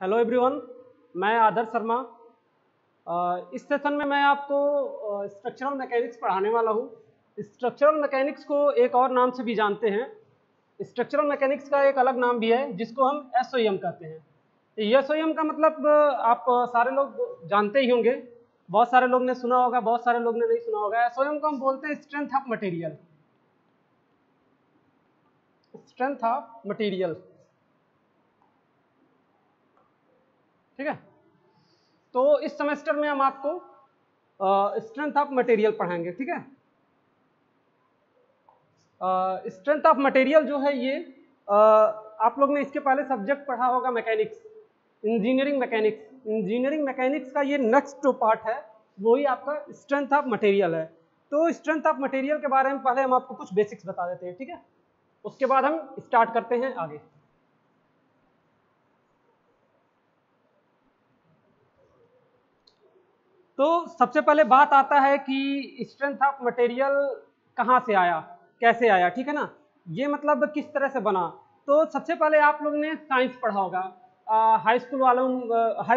Hello everyone, मैं आदर्श शर्मा। इस session में मैं आपको स्ट्रक्चरल मैकेनिक्स पढ़ाने वाला हूँ। स्ट्रक्चरल मैकेनिक्स को एक और नाम से भी जानते हैं। स्ट्रक्चरल मैकेनिक्स का एक अलग नाम भी है जिसको हम एसओएम कहते हैं। एसओएम का मतलब आप सारे लोग जानते ही होंगे, बहुत सारे लोग ने सुना होगा, बहुत सारे लोग ने नहीं सुना होगा। एसओएम को हम बोलते हैं strength of material. Strength of material, ठीक है। तो इस सेमेस्टर में हम आपको स्ट्रेंथ ऑफ मटेरियल पढ़ाएंगे, ठीक है। स्ट्रेंथ ऑफ मटेरियल जो है ये आप लोग ने इसके पहले सब्जेक्ट पढ़ा होगा mechanics, engineering mechanics. Engineering mechanics का ये नेक्स्ट जो पार्ट है वही आपका स्ट्रेंथ ऑफ मटेरियल है। तो स्ट्रेंथ ऑफ मटेरियल के बारे में पहले हम आपको कुछ बेसिक्स बता देते हैं, ठीक है। उसके बाद हम स्टार्ट करते हैं आगे। तो सबसे पहले बात आता है कि स्ट्रेंथ ऑफ मटेरियल कहाँ से आया, कैसे आया, ठीक है ना। ये मतलब किस तरह से बना। तो सबसे पहले आप लोग ने साइंस पढ़ा होगा, हाई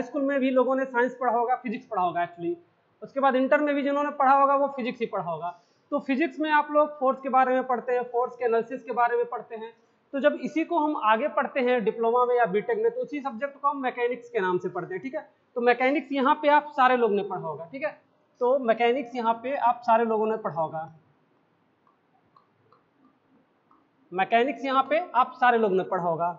स्कूल में भी लोगों ने साइंस पढ़ा होगा, फिजिक्स पढ़ा होगा एक्चुअली। उसके बाद इंटर में भी जिन्होंने पढ़ा होगा वो फिजिक्स ही पढ़ा होगा। तो फिजिक्स में आप लोग फोर्स के बारे में पढ़ते हैं, फोर्स के एनालिसिस के बारे में पढ़ते हैं। तो जब इसी को हम आगे पढ़ते हैं डिप्लोमा में या बीटेक में, तो उसी सब्जेक्ट को हम मैकेनिक्स के नाम से पढ़ते हैं, ठीक है। तो मैकेनिक्स यहाँ पे आप सारे लोग ने पढ़ा होगा, ठीक है। तो मैकेनिक्स यहाँ पे आप सारे लोगों ने पढ़ा होगा। मैकेनिक्स यहाँ पे आप सारे लोग ने पढ़ा होगा।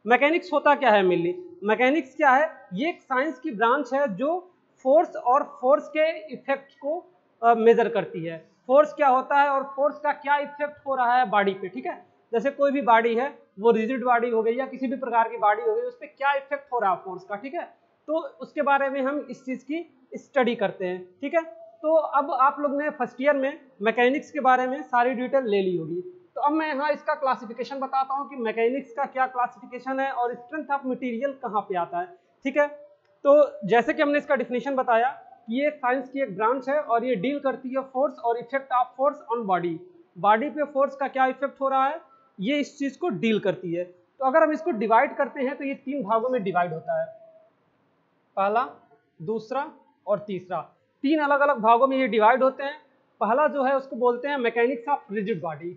मैकेनिक्स होता क्या है मेनली? मैकेनिक्स क्या है? ये एक साइंस की ब्रांच है जो फोर्स और फोर्स के इफेक्ट को मेजर करती है। फोर्स क्या होता है और फोर्स का क्या इफेक्ट हो रहा है बॉडी पे, ठीक है। जैसे कोई भी बॉडी है, वो रिजिड बॉडी हो गई या किसी भी प्रकार की बॉडी हो गई, उस पर क्या इफेक्ट हो रहा है फोर्स का, ठीक है। तो उसके बारे में हम इस चीज की स्टडी करते हैं, ठीक है। तो अब आप लोग ने फर्स्ट ईयर में मैकेनिक्स के बारे में सारी डिटेल ले ली होगी। तो अब मैं यहाँ इसका क्लासिफिकेशन बताता हूँ कि मैकेनिक्स का क्या क्लासिफिकेशन है और स्ट्रेंथ ऑफ मटेरियल कहाँ पे आता है, ठीक है। तो जैसे कि हमने इसका डिफिनेशन बताया कि ये साइंस की एक ब्रांच है और ये डील करती है फोर्स और effect of force on body. Body पे फोर्स का क्या इफेक्ट हो रहा है, ये इस चीज को डील करती है। तो अगर हम इसको डिवाइड करते हैं तो ये 3 भागों में डिवाइड होता है, पहला, दूसरा और तीसरा। 3 अलग अलग भागों में ये डिवाइड होते हैं। पहला जो है उसको बोलते हैं mechanics of rigid body.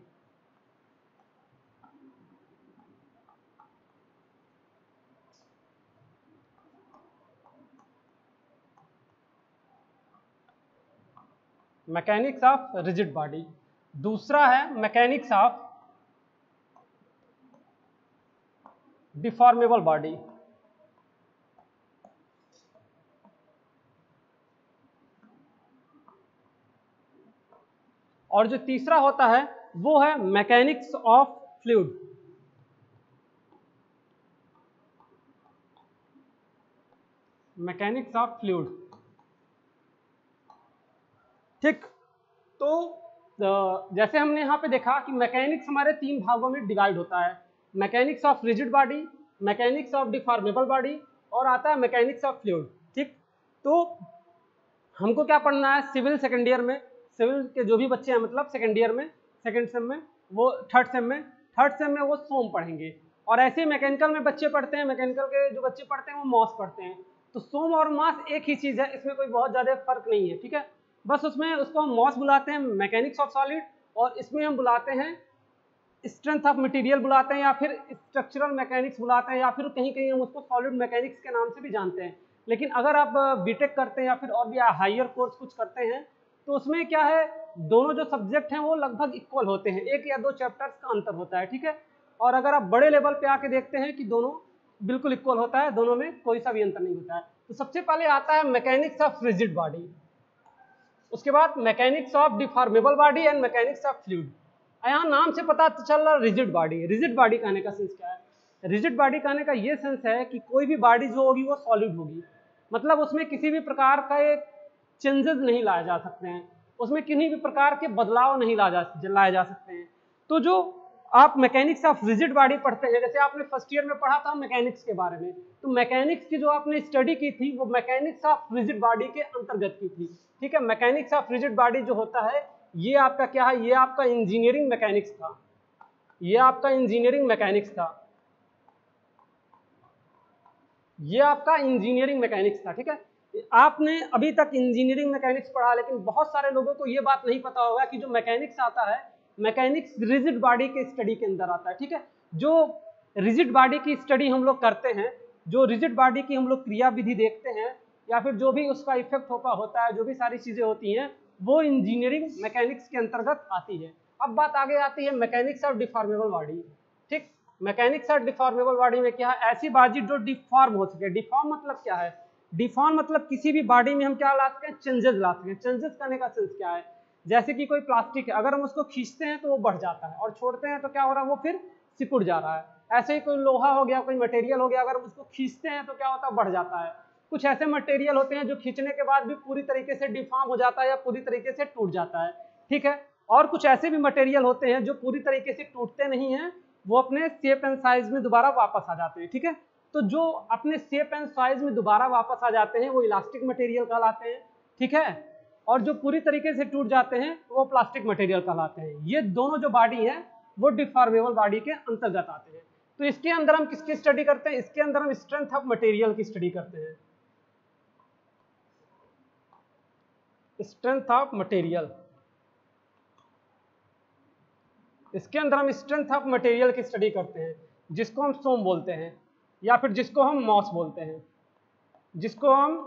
Mechanics of rigid body. दूसरा है मैकेनिक्स ऑफ डिफॉर्मेबल बॉडी। और जो तीसरा होता है वो है mechanics of fluid. Mechanics of fluid, ठीक। तो जैसे हमने यहाँ पे देखा कि मैकेनिक्स हमारे 3 भागों में डिवाइड होता है, mechanics of rigid body, mechanics of deformable body और आता है मैकेनिक्स ऑफ फ्लूइड, ठीक। तो हमको क्या पढ़ना है सिविल सेकेंड ईयर में, सिविल के जो भी बच्चे हैं मतलब सेकेंड ईयर में, सेकेंड सेम में, वो थर्ड सेम में वो सोम पढ़ेंगे। और ऐसे ही मैकेनिकल में बच्चे पढ़ते हैं, मैकेनिकल के जो बच्चे पढ़ते हैं वो मॉस पढ़ते हैं। तो सोम और मास एक ही चीज है, इसमें कोई बहुत ज्यादा फर्क नहीं है, ठीक है। बस उसमें उसको हम मॉस बुलाते हैं, मैकेनिक्स ऑफ सॉलिड, और इसमें हम बुलाते हैं स्ट्रेंथ ऑफ मटेरियल बुलाते हैं, या फिर स्ट्रक्चरल मैकेनिक्स बुलाते हैं, या फिर कहीं कहीं हम उसको सॉलिड मैकेनिक्स के नाम से भी जानते हैं। लेकिन अगर आप बीटेक करते हैं या फिर और भी हायर कोर्स कुछ करते हैं तो उसमें क्या है, दोनों जो सब्जेक्ट हैं वो लगभग इक्वल होते हैं, 1 या 2 चैप्टर्स का अंतर होता है, ठीक है। और अगर आप बड़े लेवल पे आके देखते हैं कि दोनों बिल्कुल इक्वल होता है, दोनों में कोई सा भी अंतर नहीं होता है। तो सबसे पहले आता है मैकेनिक्स ऑफ रिजिड बॉडी, उसके बाद mechanics of deformable body and mechanics of fluid. यहाँ नाम से पता चल रहा रिजिड बॉडी। रिजिड बॉडी कहने का सेंस क्या है? रिजिड बॉडी कहने का ये सेंस है कि कोई भी बॉडी जो होगी वो सॉलिड होगी, मतलब उसमें किसी भी प्रकार का एक चेंजेस नहीं लाए जा सकते हैं, उसमें किसी भी प्रकार के बदलाव नहीं लाए जा सकते हैं। तो जो आप मैकेनिक्स ऑफ रिजिड बॉडी पढ़ते हैं, जैसे आपने फर्स्ट ईयर में पढ़ा था मैकेनिक्स के बारे में, तो मैकेनिक्स की जो आपने स्टडी की थी वो मैकेनिक्स ऑफ रिजिड बॉडी के अंतर्गत की थी, ठीक है। मैकेनिक्स ऑफ रिजिड बॉडी जो होता है ये आपका क्या है, ये आपका इंजीनियरिंग मैकेनिक्स था, ये आपका इंजीनियरिंग मैकेनिक्स था। ये आपका इंजीनियरिंग मैकेनिक्स था, ठीक है। आपने अभी तक इंजीनियरिंग मैकेनिक्स पढ़ा, लेकिन बहुत सारे लोगों को ये बात नहीं पता होगा कि जो मैकेनिक्स आता है, मैकेनिक्स रिजिड बॉडी के स्टडी के अंदर आता है, ठीक है। जो रिजिड बॉडी की स्टडी हम लोग करते हैं, जो रिजिड बॉडी की हम लोग क्रिया विधि देखते हैं, या फिर जो भी उसका इफेक्ट होता है, जो भी सारी चीजें होती हैं, वो इंजीनियरिंग मैकेनिक्स के अंतर्गत आती है। अब बात आगे आती है मैकेनिक्स ऑफ डिफॉर्मेबल बॉडी, ठीक। मैकेनिक्स ऑफ डिफॉर्मेबल बॉडी में क्या है, ऐसी बॉडी जो डिफॉर्म हो सके। डिफॉर्म मतलब क्या है, डिफॉर्म मतलब किसी भी बॉडी में हम क्या ला सकते हैं, चेंजेस ला सकते हैं। चेंजेस करने का सेंस क्या है, जैसे कि कोई प्लास्टिक है, अगर हम उसको खींचते हैं तो वो बढ़ जाता है, और छोड़ते हैं तो क्या हो रहा है, वो फिर सिकुड़ जा रहा है। ऐसे ही कोई लोहा हो गया, कोई मटेरियल हो गया, अगर हम उसको खींचते हैं तो क्या होता है, बढ़ जाता है। कुछ ऐसे मटेरियल होते हैं जो खींचने के बाद भी पूरी तरीके से डिफॉर्म हो जाता है या पूरी तरीके से टूट जाता है, ठीक है। और कुछ ऐसे भी मटेरियल होते हैं जो पूरी तरीके से टूटते नहीं हैं, वो अपने शेप एंड साइज में दोबारा वापस आ जाते हैं, ठीक है। तो जो अपने शेप एंड साइज में दोबारा वापस आ जाते हैं वो इलास्टिक मटेरियल कहलाते हैं, ठीक है। और जो पूरी तरीके से टूट जाते हैं वो प्लास्टिक मटेरियल कहलाते हैं। ये दोनों जो बॉडी है वो डिफॉर्मेबल बॉडी के अंतर्गत आते हैं। तो इसके अंदर हम किसकी स्टडी करते हैं, इसके अंदर हम स्ट्रेंथ ऑफ मटेरियल की स्टडी करते हैं। स्ट्रेंथ ऑफ मटेरियल, इसके अंदर हम स्ट्रेंथ ऑफ मटेरियल की स्टडी करते हैं, जिसको हम सोम बोलते हैं, या फिर जिसको हम मॉस बोलते हैं, जिसको हम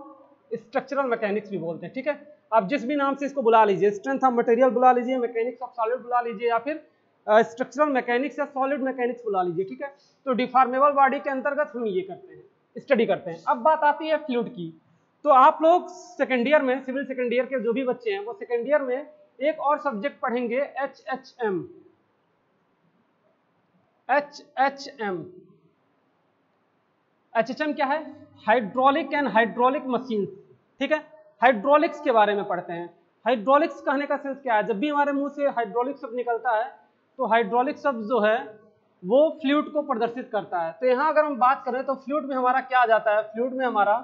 स्ट्रक्चरल मैकेनिक्स भी बोलते हैं, ठीक है। आप जिस भी नाम से इसको बुला लीजिए, स्ट्रेंथ ऑफ मटेरियल बुला लीजिए, मैकेनिक्स ऑफ सॉलिड बुला लीजिए, या फिर स्ट्रक्चरल मैकेनिक्स या सॉलिड मैकेनिक्स बुला लीजिए, ठीक है। तो डिफॉर्मेबल बॉडी के अंतर्गत हम ये करते हैं, स्टडी करते हैं। अब बात आती है फ्लूइड की। तो आप लोग सेकेंड ईयर में, सिविल सेकेंड ईयर के जो भी बच्चे हैं, वो सेकेंड ईयर में एक और सब्जेक्ट पढ़ेंगे, HHM। HHM क्या है, हाइड्रोलिक एंड हाइड्रोलिक मशीन, ठीक है। हाइड्रोलिक्स के बारे में पढ़ते हैं। हाइड्रोलिक्स कहने का सेंस क्या है, जब भी हमारे मुंह से हाइड्रोलिक शब्द निकलता है तो हाइड्रोलिक शब्द जो है वो फ्लूइड को प्रदर्शित करता है। तो यहाँ अगर हम बात करें तो फ्लूइड में हमारा क्या आ जाता है, फ्लूइड में हमारा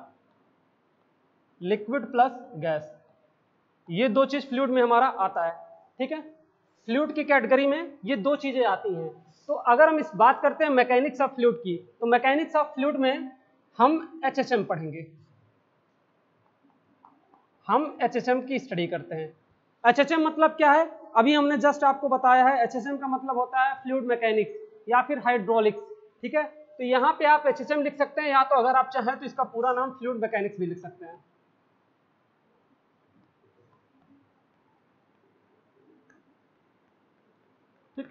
लिक्विड प्लस गैस, ये दो चीज फ्लूइड में हमारा आता है, ठीक है। फ्लूइड की कैटेगरी में ये दो चीजें आती हैं। तो अगर हम इस बात करते हैं मैकेनिक्स ऑफ फ्लूइड की, तो मैकेनिक्स ऑफ फ्लूइड में हम HHM पढ़ेंगे, हम HHM की स्टडी करते हैं। HHM मतलब क्या है, अभी हमने जस्ट आपको बताया है। HHM का मतलब होता है फ्लूइड मैकेनिक्स या फिर हाइड्रोलिक्स, ठीक है। तो यहाँ पे आप HHM लिख सकते हैं, या तो अगर आप चाहें तो इसका पूरा नाम फ्लूइड मैकेनिक्स भी लिख सकते हैं, ठीक।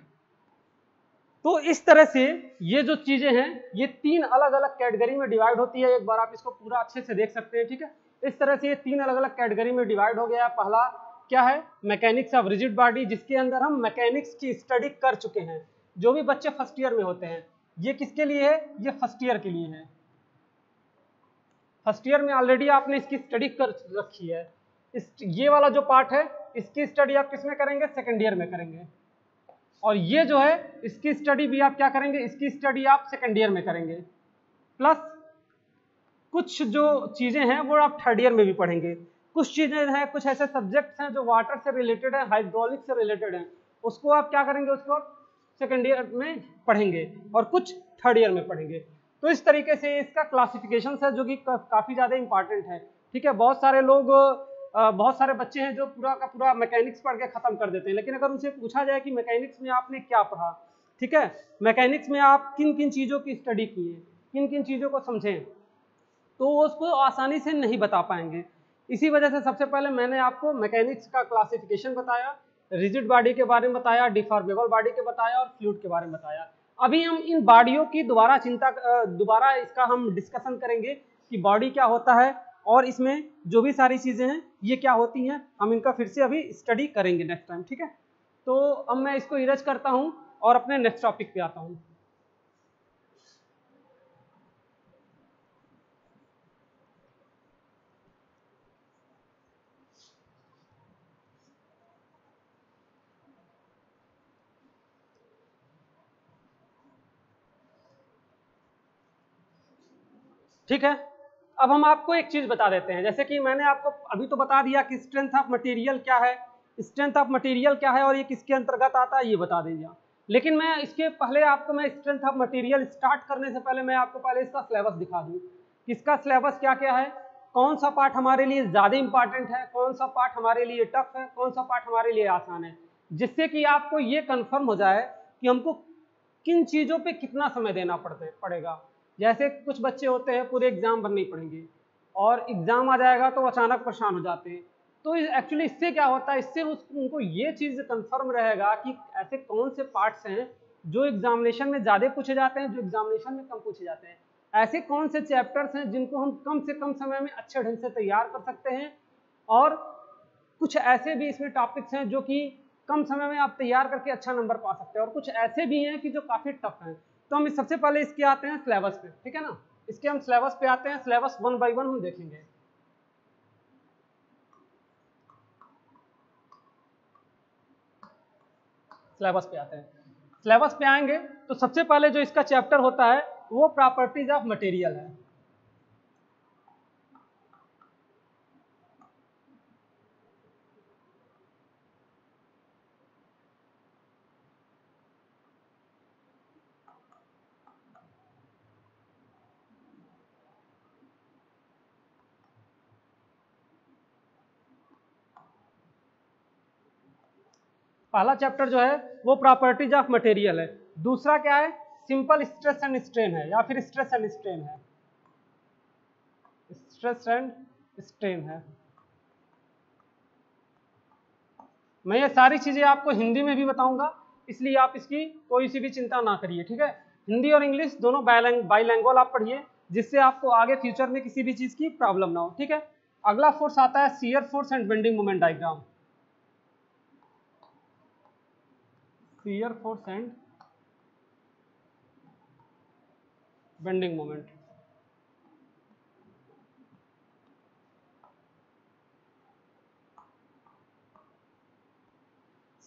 तो इस तरह से ये जो चीजें हैं ये तीन अलग अलग कैटेगरी में डिवाइड होती है। एक बार आप इसको पूरा अच्छे से देख सकते हैं, ठीक है। इस तरह से ये तीन अलग अलग कैटेगरी में डिवाइड हो गया। पहला क्या है, मैकेनिक्स ऑफ रिजिड बॉडी, जिसके अंदर हम मैकेनिक्स की स्टडी कर चुके हैं। जो भी बच्चे फर्स्ट ईयर में होते हैं, ये किसके लिए है, ये फर्स्ट ईयर के लिए है। फर्स्ट ईयर में ऑलरेडी आपने इसकी स्टडी कर रखी है। ये वाला जो पार्ट है इसकी स्टडी आप किस में करेंगे, सेकेंड ईयर में करेंगे। और ये जो है इसकी स्टडी भी आप क्या करेंगे, इसकी स्टडी आप सेकेंड ईयर में करेंगे। प्लस कुछ जो चीजें हैं वो आप थर्ड ईयर में भी पढ़ेंगे। कुछ चीजें हैं, कुछ ऐसे सब्जेक्ट्स हैं जो वाटर से रिलेटेड है, हाइड्रोलिक से रिलेटेड है, उसको आप क्या करेंगे, उसको सेकेंड ईयर में पढ़ेंगे, और कुछ थर्ड ईयर में पढ़ेंगे। तो इस तरीके से इसका क्लासिफिकेशन है जो कि काफी ज्यादा इंपॉर्टेंट है, ठीक है। बहुत सारे लोग, बहुत सारे बच्चे हैं जो पूरा का पूरा मैकेनिक्स पढ़ के खत्म कर देते हैं, लेकिन अगर उनसे पूछा जाए कि मैकेनिक्स में आपने क्या पढ़ा, ठीक है, मैकेनिक्स में आप किन किन चीजों की स्टडी किए, किन किन चीजों को समझें, तो वो उसको आसानी से नहीं बता पाएंगे। इसी वजह से सबसे पहले मैंने आपको मैकेनिक्स का क्लासिफिकेशन बताया, रिजिड बॉडी के बारे में बताया, डिफॉर्मेबल बॉडी के बताया, और फ्लूइड के बारे में बताया। अभी हम इन बॉडियों की दोबारा इसका हम डिस्कशन करेंगे कि बॉडी क्या होता है, और इसमें जो भी सारी चीजें हैं ये क्या होती हैं, हम इनका फिर से अभी स्टडी करेंगे नेक्स्ट टाइम, ठीक है। तो अब मैं इसको इरेज करता हूं और अपने नेक्स्ट टॉपिक पे आता हूं। ठीक है, अब हम आपको एक चीज बता देते हैं। जैसे कि मैंने आपको अभी तो बता दिया कि स्ट्रेंथ ऑफ मटेरियल क्या है, स्ट्रेंथ ऑफ मटेरियल क्या है और ये किसके अंतर्गत आता है, ये बता दिया। लेकिन मैं इसके पहले आपको, मैं स्ट्रेंथ ऑफ मटेरियल स्टार्ट करने से पहले मैं आपको पहले इसका सिलेबस दिखा दूं। किसका सिलेबस क्या क्या है, कौन सा पार्ट हमारे लिए ज़्यादा इंपॉर्टेंट है, कौन सा पार्ट हमारे लिए टफ है, कौन सा पार्ट हमारे लिए आसान है, जिससे कि आपको ये कंफर्म हो जाए कि हमको किन चीज़ों पे कितना समय देना पड़ेगा। जैसे कुछ बच्चे होते हैं पूरे एग्जाम भर नहीं पढ़ेंगे और एग्जाम आ जाएगा तो अचानक परेशान हो जाते हैं। तो एक्चुअली इससे क्या होता है, इससे उनको ये चीज़ कंफर्म रहेगा कि ऐसे कौन से पार्ट्स हैं जो एग्जामिनेशन में ज़्यादा पूछे जाते हैं, जो एग्जामिनेशन में कम पूछे जाते हैं, ऐसे कौन से चैप्टर्स हैं जिनको हम कम से कम समय में अच्छे ढंग से तैयार कर सकते हैं, और कुछ ऐसे भी इसमें टॉपिक्स हैं जो कि कम समय में आप तैयार करके अच्छा नंबर पा सकते हैं, और कुछ ऐसे भी हैं कि जो काफ़ी टफ हैं। तो हम सबसे पहले इसके आते हैं सिलेबस पे, ठीक है ना। इसके हम सिलेबस पे आते हैं, सिलेबस 1 बाय 1 हम देखेंगे। सिलेबस पे आते हैं, सिलेबस पे आएंगे तो सबसे पहले जो इसका चैप्टर होता है वो प्रॉपर्टीज ऑफ मटेरियल है। पहला चैप्टर जो है वो प्रॉपर्टीज ऑफ मटेरियल है। दूसरा क्या है, सिंपल स्ट्रेस एंड स्ट्रेन है, या फिर स्ट्रेस एंड स्ट्रेन है, स्ट्रेस एंड स्ट्रेन है। मैं ये सारी चीजें आपको हिंदी में भी बताऊंगा, इसलिए आप इसकी कोई सी भी चिंता ना करिए, ठीक है। हिंदी और इंग्लिश दोनों बाइलैंग्वेज आप पढ़िए, जिससे आपको आगे फ्यूचर में किसी भी चीज की प्रॉब्लम ना हो, ठीक है। अगला फोर्स आता है shear force and bending moment diagram. Shear force and bending moment.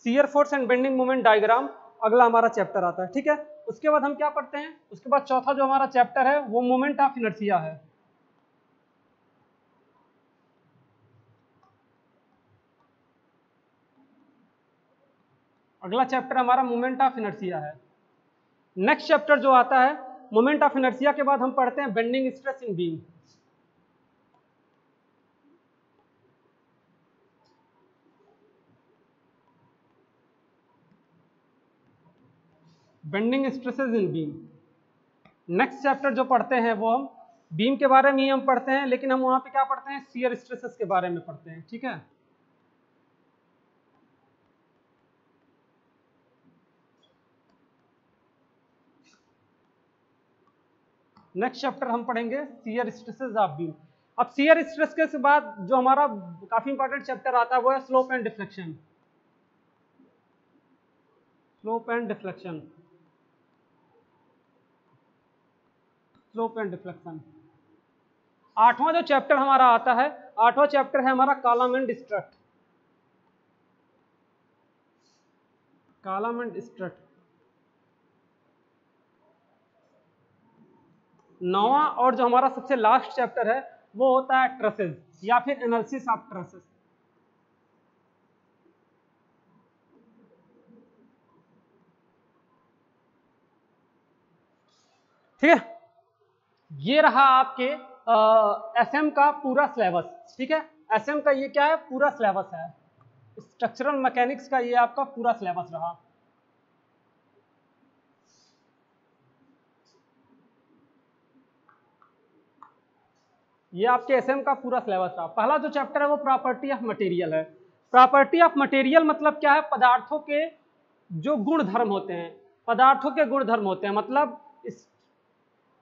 Shear force and bending moment diagram अगला हमारा चैप्टर आता है, ठीक है। उसके बाद हम क्या पढ़ते हैं, उसके बाद चौथा जो हमारा चैप्टर है वो मोमेंट ऑफ इनर्शिया है। अगला चैप्टर हमारा मोमेंट ऑफ इनर्शिया है। नेक्स्ट चैप्टर जो आता है मोमेंट ऑफ इनर्शिया के बाद हम पढ़ते हैं bending stress in beam. Bending stresses in beam. Next chapter जो पढ़ते हैं वो हम बीम के बारे में ही हम पढ़ते हैं, लेकिन हम वहां पे क्या पढ़ते हैं, शियर स्ट्रेसेस के बारे में पढ़ते हैं, ठीक है। नेक्स्ट चैप्टर हम पढ़ेंगे शियर स्ट्रेसेस ऑफ बीम। अब शियर स्ट्रेस के बाद जो हमारा काफी इंपॉर्टेंट चैप्टर आता है वो है slope and deflection. Slope and deflection, slope and deflection. आठवां जो चैप्टर हमारा आता है, आठवां चैप्टर है हमारा column and strut. Column and strut. नौवां और जो हमारा सबसे लास्ट चैप्टर है वो होता है ट्रसेस, या फिर एनालिसिस ऑफ ट्रसेस। ठीक है, ये रहा आपके एसएम का पूरा सिलेबस, ठीक है। एसएम का ये क्या है, पूरा सिलेबस है। स्ट्रक्चरल मैकेनिक्स का ये आपका पूरा सिलेबस रहा। ये आपके एसएम का पूरा सिलेबस रहा। पहला जो चैप्टर है वो प्रॉपर्टी ऑफ मटेरियल है। प्रॉपर्टी ऑफ मटेरियल मतलब क्या है, पदार्थों के जो गुण धर्म होते हैं, पदार्थों के गुण धर्म होते हैं। मतलब इस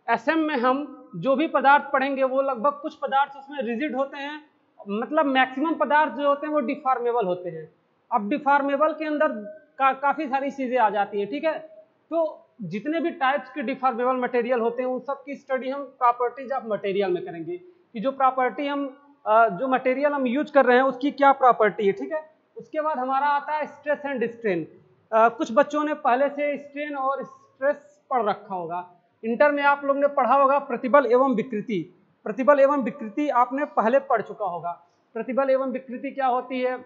एसएम में हम जो भी पदार्थ पढ़ेंगे वो लगभग कुछ पदार्थ उसमें रिजिड होते हैं, मतलब मैक्सिमम पदार्थ जो होते हैं वो डिफॉर्मेबल होते हैं। अब डिफॉर्मेबल के अंदर काफी सारी चीजें आ जाती हैं, ठीक है। तो जितने भी टाइप्स के डिफॉर्मेबल मटेरियल होते हैं उन सब की स्टडी हम प्रॉपर्टीज ऑफ मटेरियल में करेंगे, कि जो प्रॉपर्टी हम जो मटेरियल हम यूज कर रहे हैं उसकी क्या प्रॉपर्टी है, ठीक है। उसके बाद हमारा आता है स्ट्रेस एंड स्ट्रेन। कुछ बच्चों ने पहले से स्ट्रेन और स्ट्रेस पढ़ रखा होगा। इंटर में आप लोग ने पढ़ा होगा प्रतिबल एवं विकृति। प्रतिबल एवं विकृति आपने पहले पढ़ चुका होगा। प्रतिबल एवं विकृति क्या होती है,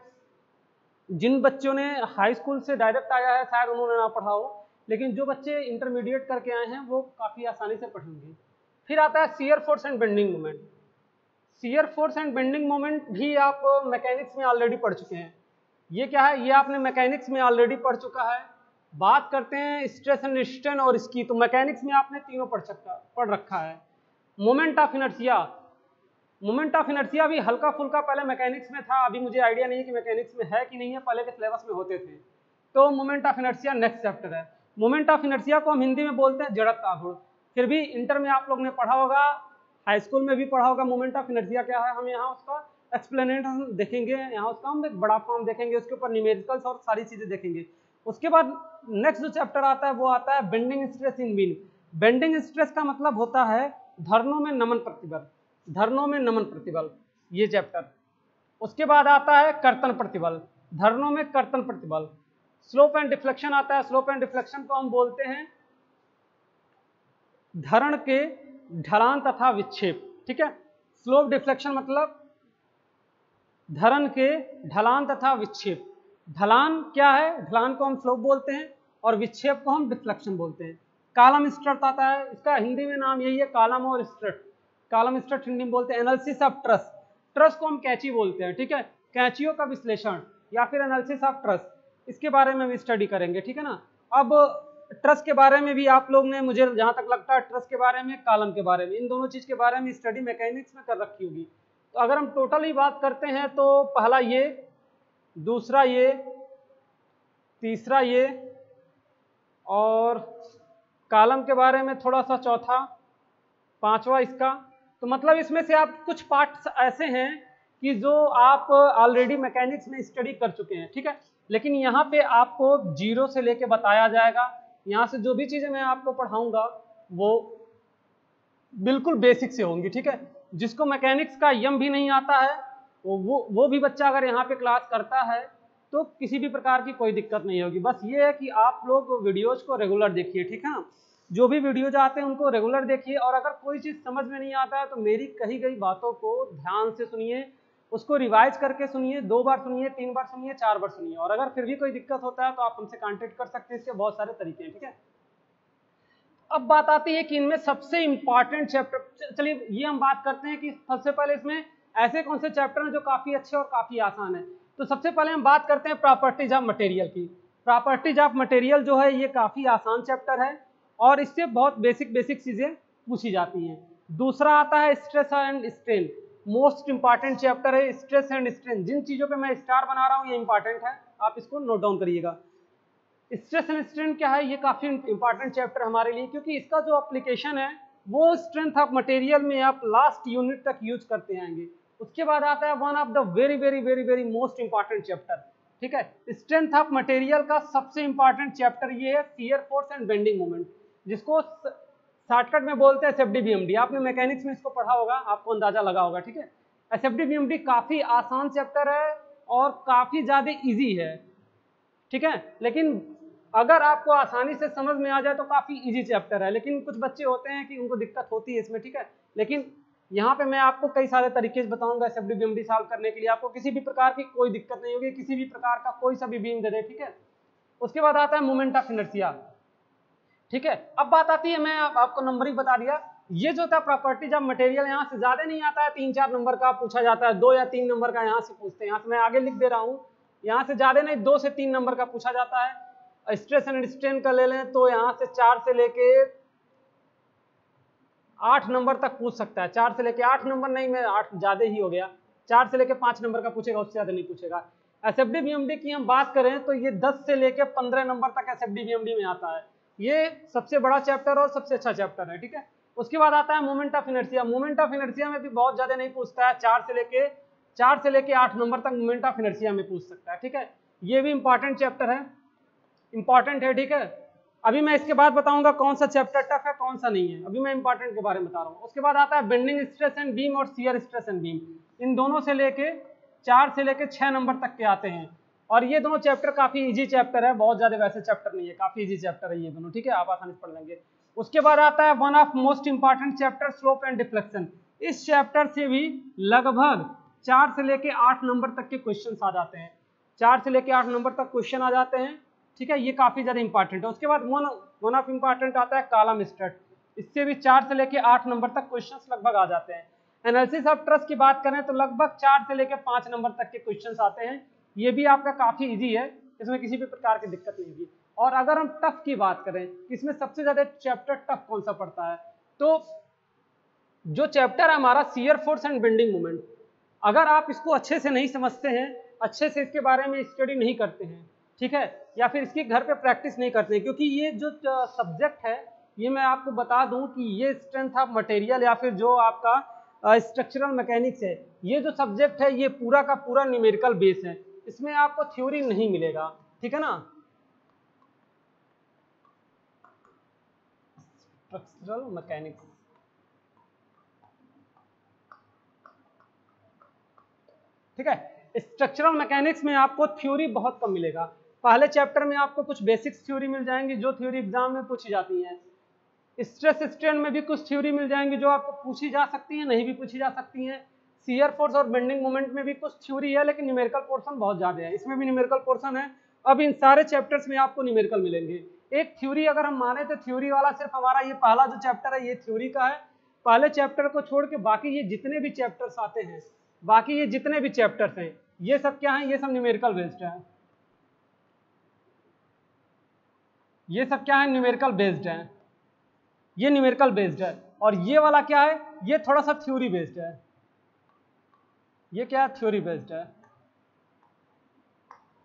जिन बच्चों ने हाई स्कूल से डायरेक्ट आया है शायद उन्होंने ना पढ़ा हो, लेकिन जो बच्चे इंटरमीडिएट करके आए हैं वो काफ़ी आसानी से पढ़ेंगे। फिर आता है shear force and bending moment. Shear force and bending moment भी आप मैकेनिक्स में ऑलरेडी पढ़ चुके हैं। ये क्या है, ये आपने मैकेनिक्स में ऑलरेडी पढ़ चुका है। बात करते हैं स्ट्रेस एंड स्ट्रेन और इसकी, तो मैकेनिक्स में आपने तीनों पढ़ रखा है। Moment of inertia, moment of inertia भी हल्का फुल्का पहले मैकेनिक्स में था, अभी मुझे आइडिया नहीं है कि मैकेनिक्स में है कि नहीं है, पहले के सिलेबस में होते थे। तो moment of inertia next chapter है। मोमेंट ऑफ इनर्शिया को हम हिंदी में बोलते हैं जड़त्व आघूर्ण। फिर भी इंटर में आप लोग ने पढ़ा होगा, हाई स्कूल में भी पढ़ा होगा मोमेंट ऑफ इनर्शिया क्या है। हम यहाँ उसका एक्सप्लेनेशन देखेंगे, यहाँ उसका हम एक बड़ा फॉर्म देखेंगे, उसके ऊपर न्यूमेरिकल्स और सारी चीजें देखेंगे। उसके बाद नेक्स्ट जो चैप्टर आता है वो आता है bending stress in beam. Bending stress का मतलब होता है धरनों में नमन प्रतिबल, धरनों में नमन प्रतिबल, ये चैप्टर। उसके बाद आता है कर्तन प्रतिबल, धरनों में कर्तन प्रतिबल। स्लोप एंड डिफ्लेक्शन आता है। स्लोप एंड डिफ्लेक्शन को हम बोलते हैं धरण के ढलान तथा विक्षेप, ठीक है। स्लोप डिफ्लेक्शन मतलब धरण के ढलान तथा विक्षेप। ढलान क्या है, ढलान को हम स्लोप बोलते हैं और विक्षेप को हम डिफ्लेक्शन बोलते हैं। कॉलम स्ट्रट आता है, इसका हिंदी में नाम यही है, कॉलम और स्ट्रट। कॉलम स्ट्रट हिंदी में बोलते हैं। एनालिसिस ऑफ ट्रस, ट्रस को हम कैंची बोलते हैं, ठीक है। कैंचियों का विश्लेषण या फिर एनालिसिस ऑफ ट्रस, इसके बारे में भी स्टडी करेंगे, ठीक है ना। अब ट्रस के बारे में भी आप लोग ने, मुझे जहां तक लगता है, ट्रस के बारे में, कॉलम के बारे में, इन दोनों चीज के बारे में स्टडी मैकेनिक्स में कर रखी होगी। तो अगर हम टोटली बात करते हैं तो पहला ये, दूसरा ये, तीसरा ये, और कॉलम के बारे में थोड़ा सा चौथा, पांचवा इसका। तो मतलब इसमें से आप कुछ पार्ट्स ऐसे हैं कि जो आप ऑलरेडी मैकेनिक्स में स्टडी कर चुके हैं, ठीक है। लेकिन यहाँ पे आपको जीरो से लेके बताया जाएगा। यहाँ से जो भी चीजें मैं आपको पढ़ाऊंगा वो बिल्कुल बेसिक से होंगी, ठीक है। जिसको मैकेनिक्स का यम भी नहीं आता है वो भी बच्चा अगर यहाँ पे क्लास करता है तो किसी भी प्रकार की कोई दिक्कत नहीं होगी। बस ये है कि आप लोग वीडियोज को रेगुलर देखिए, ठीक है ना। जो भी वीडियोज आते हैं उनको रेगुलर देखिए, और अगर कोई चीज़ समझ में नहीं आता है तो मेरी कही गई बातों को ध्यान से सुनिए, उसको रिवाइज करके सुनिए, 2 बार सुनिए, 3 बार सुनिए, 4 बार सुनिए। और अगर फिर भी कोई दिक्कत होता है तो आप हमसे कांटेक्ट कर सकते हैं, इसके बहुत सारे तरीके हैं, ठीक है। अब बात आती है कि इनमें सबसे इंपॉर्टेंट चैप्टर, चलिए ये हम बात करते हैं कि सबसे पहले इसमें ऐसे कौन से चैप्टर हैं जो काफ़ी अच्छे और काफ़ी आसान है। तो सबसे पहले हम बात करते हैं प्रॉपर्टीज ऑफ मटेरियल की। प्रॉपर्टीज ऑफ मटेरियल जो है ये काफ़ी आसान चैप्टर है और इससे बहुत बेसिक चीज़ें पूछी जाती हैं। दूसरा आता है stress and strain, most important chapter है स्ट्रेस एंड स्ट्रेन। जिन चीज़ों पे मैं स्टार बना रहा हूँ ये इंपॉर्टेंट है, आप इसको नोट डाउन करिएगा। स्ट्रेस एंड स्ट्रेन क्या है, ये काफ़ी इंपॉर्टेंट चैप्टर हमारे लिए, क्योंकि इसका जो एप्लीकेशन है वो स्ट्रेंथ ऑफ मटेरियल में आप लास्ट यूनिट तक यूज करते आएंगे। उसके बाद आता है one of the very most important chapter, ठीक है। स्ट्रेंथ ऑफ मटेरियल का सबसे इंपॉर्टेंट चैप्टर ये है shear force and bending moment, जिसको शॉर्टकट में बोलते हैं एसएफडी-बीएमडी। आपने मैकेनिक्स में इसको पढ़ा होगा, आपको अंदाजा लगा होगा, ठीक है। एसएफडी-बीएमडी काफ़ी आसान चैप्टर है और काफ़ी ज़्यादा ईजी है, ठीक है। लेकिन अगर आपको आसानी से समझ में आ जाए तो काफ़ी इजी चैप्टर है, लेकिन कुछ बच्चे होते हैं कि उनको दिक्कत होती है इसमें, ठीक है। लेकिन यहाँ पे मैं आपको कई सारे तरीके बताऊंगा एसएफडी-बीएमडी सॉल्व करने के लिए, आपको किसी भी प्रकार की कोई दिक्कत नहीं होगी, किसी भी प्रकार का कोई सा भी बीम दे दे, ठीक है। उसके बाद आता है मोमेंट ऑफ इनर्शिया, ठीक है। अब बात आती है, मैं आपको नंबरिंग बता दिया, ये जो था प्रॉपर्टीज ऑफ मटेरियल, यहाँ से ज्यादा नहीं आता है, 3-4 नंबर का पूछा जाता है, 2 या 3 नंबर का यहाँ से पूछते हैं। यहाँ से मैं आगे लिख दे रहा हूँ, यहाँ से ज्यादा नहीं, 2 से 3 नंबर का पूछा जाता है। स्ट्रेस एंड स्ट्रेन का ले लें तो यहाँ से 4 से लेके 8 नंबर तक पूछ सकता है। 4 से लेके 8 नंबर नहीं, मैं 8 ज्यादा ही हो गया, 4 से लेके 5 नंबर का पूछेगा, उससे ज्यादा नहीं पूछेगा। एसएफडी-बीएमडी की हम बात करें तो ये 10 से लेके 15 नंबर तक एसएफडी-बीएमडी में आता है। ये सबसे बड़ा चैप्टर और सबसे अच्छा चैप्टर है, ठीक है। उसके बाद आता है moment of inertia. Moment of inertia में भी बहुत ज्यादा नहीं पूछता है, 4 से लेके 8 नंबर तक मोमेंट ऑफ इनर्शिया में पूछ सकता है, ठीक है। ये भी इंपॉर्टेंट चैप्टर है, इंपॉर्टेंट है, ठीक है। अभी मैं इसके बाद बताऊंगा कौन सा चैप्टर टफ है कौन सा नहीं है, अभी मैं इंपॉर्टेंट के बारे में बता रहा हूँ। उसके बाद आता है बेंडिंग स्ट्रेस एंड बीम और शियर स्ट्रेस एंड बीम। इन दोनों से लेके 4 से लेके 6 नंबर तक के आते हैं, और ये दोनों चैप्टर काफी इजी चैप्टर है, बहुत ज्यादा वैसे चैप्टर नहीं है, काफी इजी चैप्टर है ये दोनों, ठीक है, आप आसानी से पढ़ लेंगे। उसके बाद आता है one of most important chapter slope and deflection. इस चैप्टर से भी लगभग 4 से लेके 8 नंबर तक के क्वेश्चन आ जाते हैं, 4 से लेके 8 नंबर तक क्वेश्चन आ जाते हैं, ठीक है। ये काफी ज्यादा इंपॉर्टेंट है। उसके बाद वन ऑफ इंपॉर्टेंट आता है कॉलम स्ट्रट। इससे भी 4 से लेके 8 नंबर तक क्वेश्चंस लगभग आ जाते हैं। एनालिसिस ऑफ ट्रस्ट की बात करें तो लगभग 4 से लेके 5 नंबर तक के क्वेश्चंस आते हैं। ये भी आपका काफी इजी है, इसमें किसी भी प्रकार की दिक्कत नहीं होगी। और अगर हम टफ की बात करें, इसमें सबसे ज्यादा चैप्टर टफ कौन सा पड़ता है, तो जो चैप्टर है हमारा shear force and bending moment, अगर आप इसको अच्छे से नहीं समझते हैं, अच्छे से इसके बारे में स्टडी नहीं करते हैं, ठीक है, या फिर इसकी घर पे प्रैक्टिस नहीं करते हैं, क्योंकि ये जो सब्जेक्ट है, ये मैं आपको बता दूं कि ये स्ट्रेंथ ऑफ मटेरियल या फिर जो आपका स्ट्रक्चरल मैकेनिक्स है, ये जो सब्जेक्ट है ये पूरा का पूरा न्यूमेरिकल बेस है, इसमें आपको थ्योरी नहीं मिलेगा, ठीक है ना। स्ट्रक्चरल मैकेनिक्स, ठीक है, स्ट्रक्चरल मैकेनिक्स में आपको थ्योरी बहुत कम मिलेगा। पहले चैप्टर में आपको कुछ बेसिक्स थ्योरी मिल जाएंगी जो थ्योरी एग्जाम में पूछी जाती हैं। स्ट्रेस स्ट्रेन में भी कुछ थ्योरी मिल जाएंगी जो आपको पूछी जा सकती हैं, नहीं भी पूछी जा सकती हैं। शियर फोर्स और बेंडिंग मोमेंट में भी कुछ थ्योरी है, लेकिन न्यूमेरिकल पोर्शन बहुत ज्यादा है, इसमें भी न्यूमेरिकल पोर्शन है। अब इन सारे चैप्टर्स में आपको न्यूमेरिकल मिलेंगे। एक थ्योरी अगर हम माने तो थ्योरी वाला सिर्फ हमारा ये पहला जो चैप्टर है ये थ्योरी का है। पहले चैप्टर को छोड़ के बाकी ये जितने भी चैप्टर्स आते हैं, बाकी ये जितने भी चैप्टर्स हैं, ये सब क्या है, ये सब न्यूमेरिकल बेस्ड है। ये सब क्या है, न्यूमेरिकल बेस्ड है, ये न्यूमेरिकल बेस्ड है। और ये वाला क्या है, ये थोड़ा सा थ्योरी बेस्ड है। ये क्या है, थ्योरी बेस्ड है,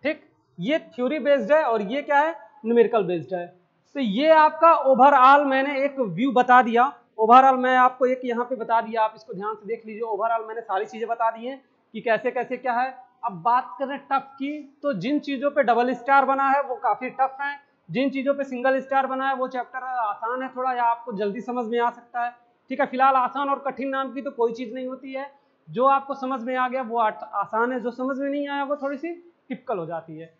ठीक, ये थ्योरी बेस्ड है और ये क्या है, न्यूमेरिकल बेस्ड है। तो ये आपका ओवरऑल मैंने एक व्यू बता दिया, ओवरऑल मैं आपको एक यहाँ पे बता दिया, आप इसको ध्यान से देख लीजिए। ओवरऑल मैंने सारी चीजें बता दी हैं कि कैसे कैसे क्या है। अब बात करें टफ की, तो जिन चीजों पे डबल स्टार बना है वो काफी टफ है, जिन चीजों पे सिंगल स्टार बना है वो चैप्टर आसान है थोड़ा, या आपको जल्दी समझ में आ सकता है, ठीक है। फिलहाल आसान और कठिन नाम की तो कोई चीज नहीं होती है, जो आपको समझ में आ गया वो आसान है, जो समझ में नहीं आया वो थोड़ी सी टिपिकल हो जाती है।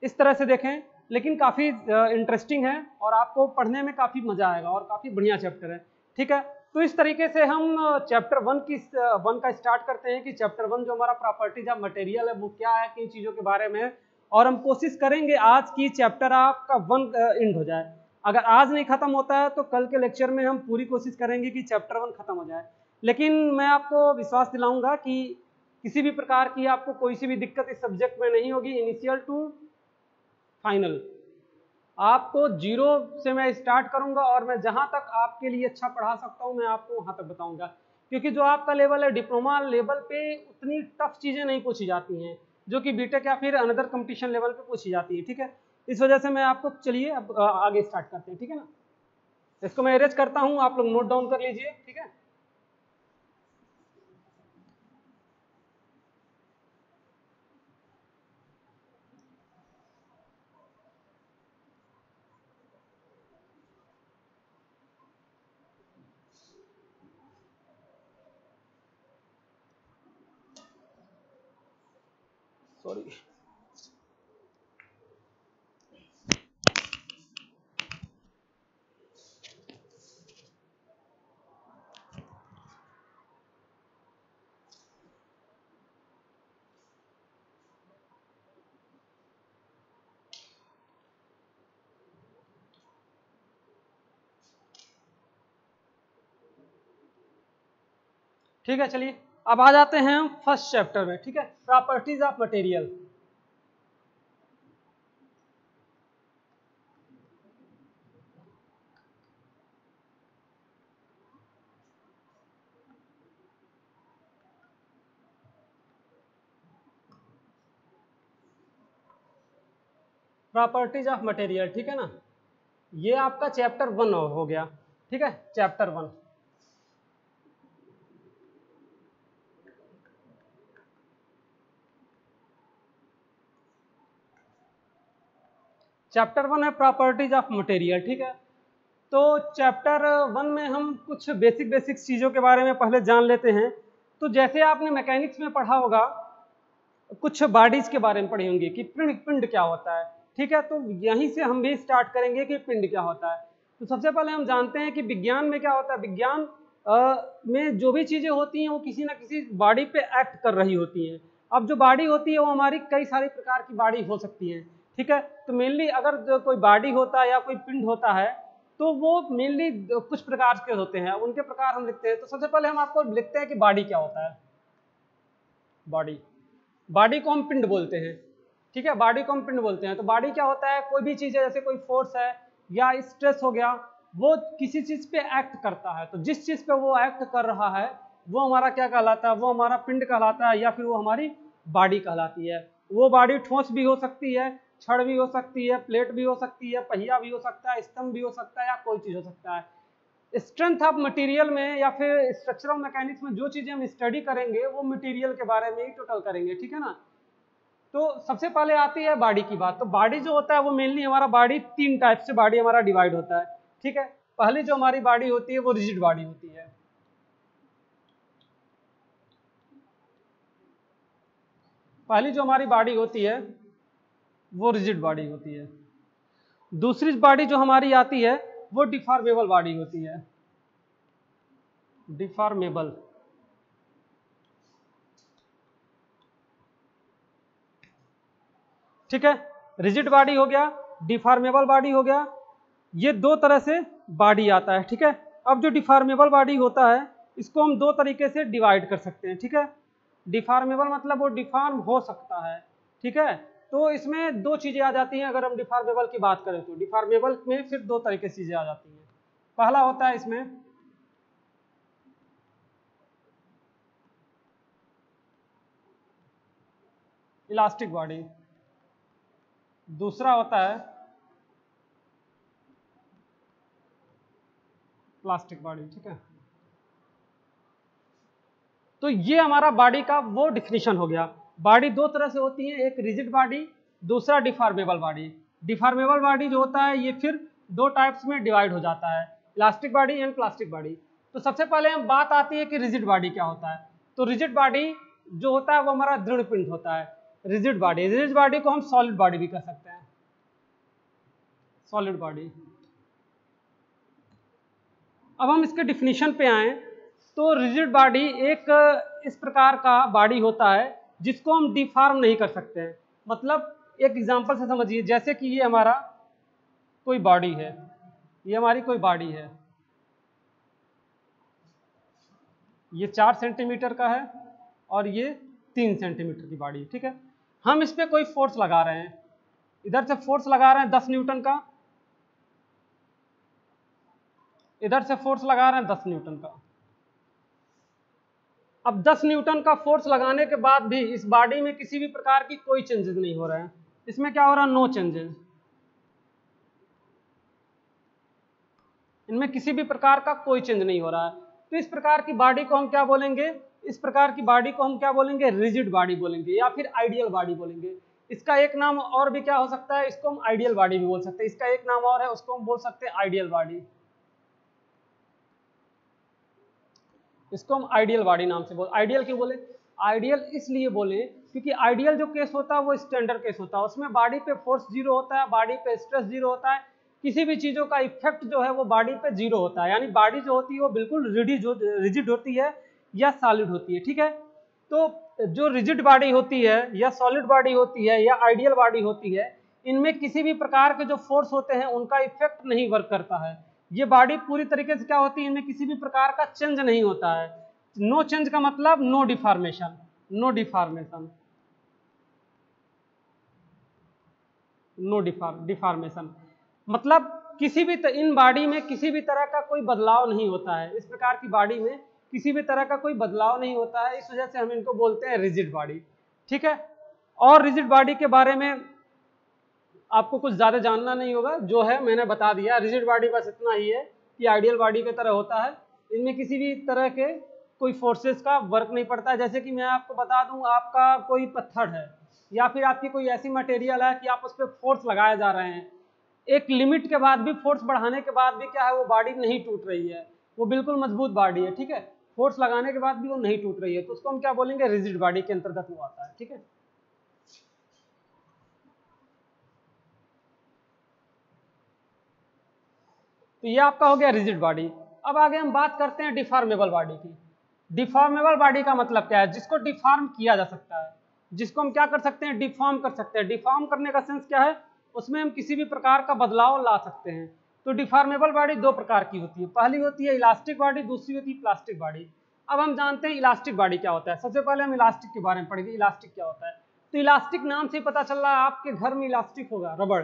इस तरह से देखें, लेकिन काफी इंटरेस्टिंग है और आपको पढ़ने में काफी मजा आएगा और काफी बढ़िया चैप्टर है, ठीक है। तो इस तरीके से हम चैप्टर वन का स्टार्ट करते हैं कि चैप्टर 1 जो हमारा प्रॉपर्टीज ऑफ मटेरियल है वो क्या है, किन चीजों के बारे में, और हम कोशिश करेंगे आज की चैप्टर आपका 1 एंड हो जाए। अगर आज नहीं खत्म होता है तो कल के लेक्चर में हम पूरी कोशिश करेंगे कि चैप्टर 1 खत्म हो जाए। लेकिन मैं आपको विश्वास दिलाऊंगा कि किसी भी प्रकार की आपको कोई सी भी दिक्कत इस सब्जेक्ट में नहीं होगी, इनिशियल टू फाइनल। आपको 0 से मैं स्टार्ट करूंगा और मैं जहां तक आपके लिए अच्छा पढ़ा सकता हूं मैं आपको वहां तक बताऊंगा, क्योंकि जो आपका लेवल है डिप्लोमा लेवल पे उतनी टफ चीजें नहीं पूछी जाती हैं जो कि बीटेक या फिर अनदर कंपटीशन लेवल पे पूछी जाती है, ठीक है। इस वजह से मैं आपको, चलिए अब आगे स्टार्ट करते हैं, ठीक है ना। इसको मैं अरेंज करता हूं, आप लोग नोट डाउन कर लीजिए, ठीक है। सॉरी, ठीक है। चलिए अब आ जाते हैं हम फर्स्ट चैप्टर में, ठीक है, properties of material. Properties of material, ठीक है ना, ये आपका चैप्टर 1 हो गया, ठीक है, चैप्टर 1। चैप्टर 1 है प्रॉपर्टीज ऑफ मटेरियल, ठीक है। तो चैप्टर 1 में हम कुछ बेसिक चीजों के बारे में पहले जान लेते हैं। तो जैसे आपने मैकेनिक्स में पढ़ा होगा, कुछ बॉडीज के बारे में पढ़ी होंगी कि पिंड क्या होता है, ठीक है। तो यहीं से हम भी स्टार्ट करेंगे कि पिंड क्या होता है। तो सबसे पहले हम जानते हैं कि विज्ञान में क्या होता है। विज्ञान में जो भी चीजें होती हैं वो किसी ना किसी बॉडी पे एक्ट कर रही होती हैं। अब जो बॉडी होती है वो हमारी कई सारी प्रकार की बॉडी हो सकती है, ठीक है। तो मेनली अगर कोई बॉडी होता है या कोई पिंड होता है, तो वो मेनली कुछ प्रकार के होते हैं, उनके प्रकार हम लिखते हैं। तो सबसे पहले हम आपको लिखते हैं कि बॉडी क्या होता है। बॉडी को हम पिंड बोलते हैं, ठीक है, बॉडी को हम पिंड बोलते हैं। तो बॉडी क्या होता है, कोई भी चीज़ है, जैसे कोई फोर्स है या स्ट्रेस हो गया, वो किसी चीज़ पे एक्ट करता है, तो जिस चीज़ पे वो एक्ट कर रहा है वो हमारा क्या कहलाता है, वो हमारा पिंड कहलाता है, या फिर वो हमारी बॉडी कहलाती है। वो बॉडी ठोस भी हो सकती है, छड़ भी हो सकती है, प्लेट भी हो सकती है, पहिया भी हो सकता है, स्तंभ भी हो सकता है, या कोई चीज़ हो सकता है। स्ट्रेंथ ऑफ मटेरियल में या फिर स्ट्रक्चरल मैकेनिक्स में जो चीज़ें हम स्टडी करेंगे वो मटेरियल के बारे में ही टोटल करेंगे, ठीक है ना। तो सबसे पहले आती है बॉडी की बात। तो बॉडी जो होता है वो मेनली हमारा बॉडी 3 टाइप से बॉडी हमारा डिवाइड होता है, ठीक है। पहली जो हमारी बॉडी होती है वो रिजिड बॉडी होती है। पहली जो हमारी बॉडी होती है वो रिजिड बॉडी होती है। दूसरी बॉडी जो हमारी आती है वो डिफॉर्मेबल बॉडी होती है, डिफॉर्मेबल। ठीक है, रिजिड बॉडी हो गया, डिफॉर्मेबल बॉडी हो गया, ये दो तरह से बॉडी आता है, ठीक है। अब जो डिफॉर्मेबल बॉडी होता है इसको हम दो तरीके से डिवाइड कर सकते हैं, ठीक है। डिफॉर्मेबल मतलब वो डिफॉर्म हो सकता है, ठीक है। तो इसमें दो चीजें आ जाती हैं, अगर हम डिफॉर्मेबल की बात करें तो डिफॉर्मेबल में फिर दो तरीके से चीजें आ जाती हैं। पहला होता है इसमें इलास्टिक बॉडी, दूसरा होता है प्लास्टिक बॉडी, ठीक है। तो ये हमारा बॉडी का वो डिफिनीशन हो गया। बॉडी दो तरह से होती है, एक रिजिड बॉडी, दूसरा डिफॉर्मेबल बॉडी। डिफॉर्मेबल बॉडी जो होता है ये फिर दो टाइप्स में डिवाइड हो जाता है, elastic body and plastic body. तो सबसे पहले हम बात आती है कि रिजिड बॉडी क्या होता है। तो रिजिड बॉडी जो होता है वो हमारा दृढ़ पिंड होता है, रिजिड बॉडी। रिजिड बॉडी को हम सॉलिड बॉडी भी कह सकते हैं, सॉलिड बॉडी। अब हम इसके डिफिनीशन पे आए तो रिजिड बॉडी एक इस प्रकार का बॉडी होता है जिसको हम डिफॉर्म नहीं कर सकते हैं। मतलब एक एग्जांपल से समझिए, जैसे कि ये हमारा कोई बॉडी है, ये हमारी कोई बॉडी है, ये 4 सेंटीमीटर का है और ये 3 सेंटीमीटर की बॉडी, ठीक है। हम इस पे कोई फोर्स लगा रहे हैं, इधर से फोर्स लगा रहे हैं 10 न्यूटन का, इधर से फोर्स लगा रहे हैं 10 न्यूटन का। अब 10 न्यूटन का फोर्स लगाने के बाद भी इस बॉडी में किसी भी प्रकार की कोई चेंजेस नहीं हो रहे हैं। इसमें क्या हो रहा है, नो चेंजेस, इनमें किसी भी प्रकार का कोई चेंज नहीं हो रहा है। तो इस प्रकार की बॉडी को हम क्या बोलेंगे, इस प्रकार की बॉडी को हम क्या बोलेंगे, रिजिड बॉडी बोलेंगे या फिर आइडियल बॉडी बोलेंगे। इसका एक नाम और भी क्या हो सकता है, इसको हम आइडियल बॉडी भी बोल सकते हैं। इसका एक नाम और है, उसको हम बोल सकते हैं आइडियल बॉडी। इसको हम आइडियल बॉडी नाम से बोल। आइडियल क्यों बोले, आइडियल इसलिए बोले क्योंकि आइडियल जो केस होता है वो स्टैंडर्ड केस होता है, उसमें बॉडी पे फोर्स जीरो होता है, बॉडी पे स्ट्रेस जीरो होता है, किसी भी चीजों का इफेक्ट जो है वो बॉडी पे जीरो होता है। यानी बॉडी जो होती है वो बिल्कुल रिजिड होती है या सॉलिड होती है, ठीक है। तो जो रिजिड बॉडी होती है या सॉलिड बॉडी होती है या आइडियल बॉडी होती है, इनमें किसी भी प्रकार के जो फोर्स होते हैं उनका इफेक्ट नहीं वर्क करता है। ये बॉडी पूरी तरीके से क्या होती है, इनमें किसी भी प्रकार का चेंज नहीं होता है। नो चेंज का मतलब no deformation, no deformation, no deformation मतलब किसी भी इन बॉडी में किसी भी तरह का कोई बदलाव नहीं होता है। इस प्रकार की बॉडी में किसी भी तरह का कोई बदलाव नहीं होता है, इस वजह से हम इनको बोलते हैं रिजिड बॉडी, ठीक है। और रिजिड बॉडी के बारे में आपको कुछ ज्यादा जानना नहीं होगा, जो है मैंने बता दिया। रिजिड बॉडी बस इतना ही है कि आइडियल बॉडी की तरह होता है, इनमें किसी भी तरह के कोई फोर्सेस का वर्क नहीं पड़ता है। जैसे कि मैं आपको बता दूं, आपका कोई पत्थर है या फिर आपकी कोई ऐसी मटेरियल है कि आप उस पर फोर्स लगाए जा रहे हैं, एक लिमिट के बाद भी फोर्स बढ़ाने के बाद भी क्या है, वो बॉडी नहीं टूट रही है, वो बिल्कुल मजबूत बॉडी है, ठीक है। फोर्स लगाने के बाद भी वो नहीं टूट रही है, तो उसको हम क्या बोलेंगे, रिजिड बॉडी के अंतर्गत वो आता है, ठीक है। तो ये आपका हो गया रिजिड बॉडी। अब आगे हम बात करते हैं डिफॉर्मेबल बॉडी की। डिफॉर्मेबल बॉडी का मतलब क्या है, जिसको डिफॉर्म किया जा सकता है, जिसको हम क्या कर सकते हैं, डिफॉर्म कर सकते हैं। डिफॉर्म करने का सेंस क्या है, उसमें हम किसी भी प्रकार का बदलाव ला सकते हैं। तो डिफॉर्मेबल बॉडी दो प्रकार की होती है, पहली होती है इलास्टिक बॉडी, दूसरी होती है प्लास्टिक बॉडी। अब हम जानते हैं इलास्टिक बॉडी क्या होता है। सबसे पहले हम इलास्टिक के बारे में पढ़ेंगे, इलास्टिक क्या होता है। तो इलास्टिक नाम से ही पता चल रहा है आपके घर में इलास्टिक होगा, रबड़।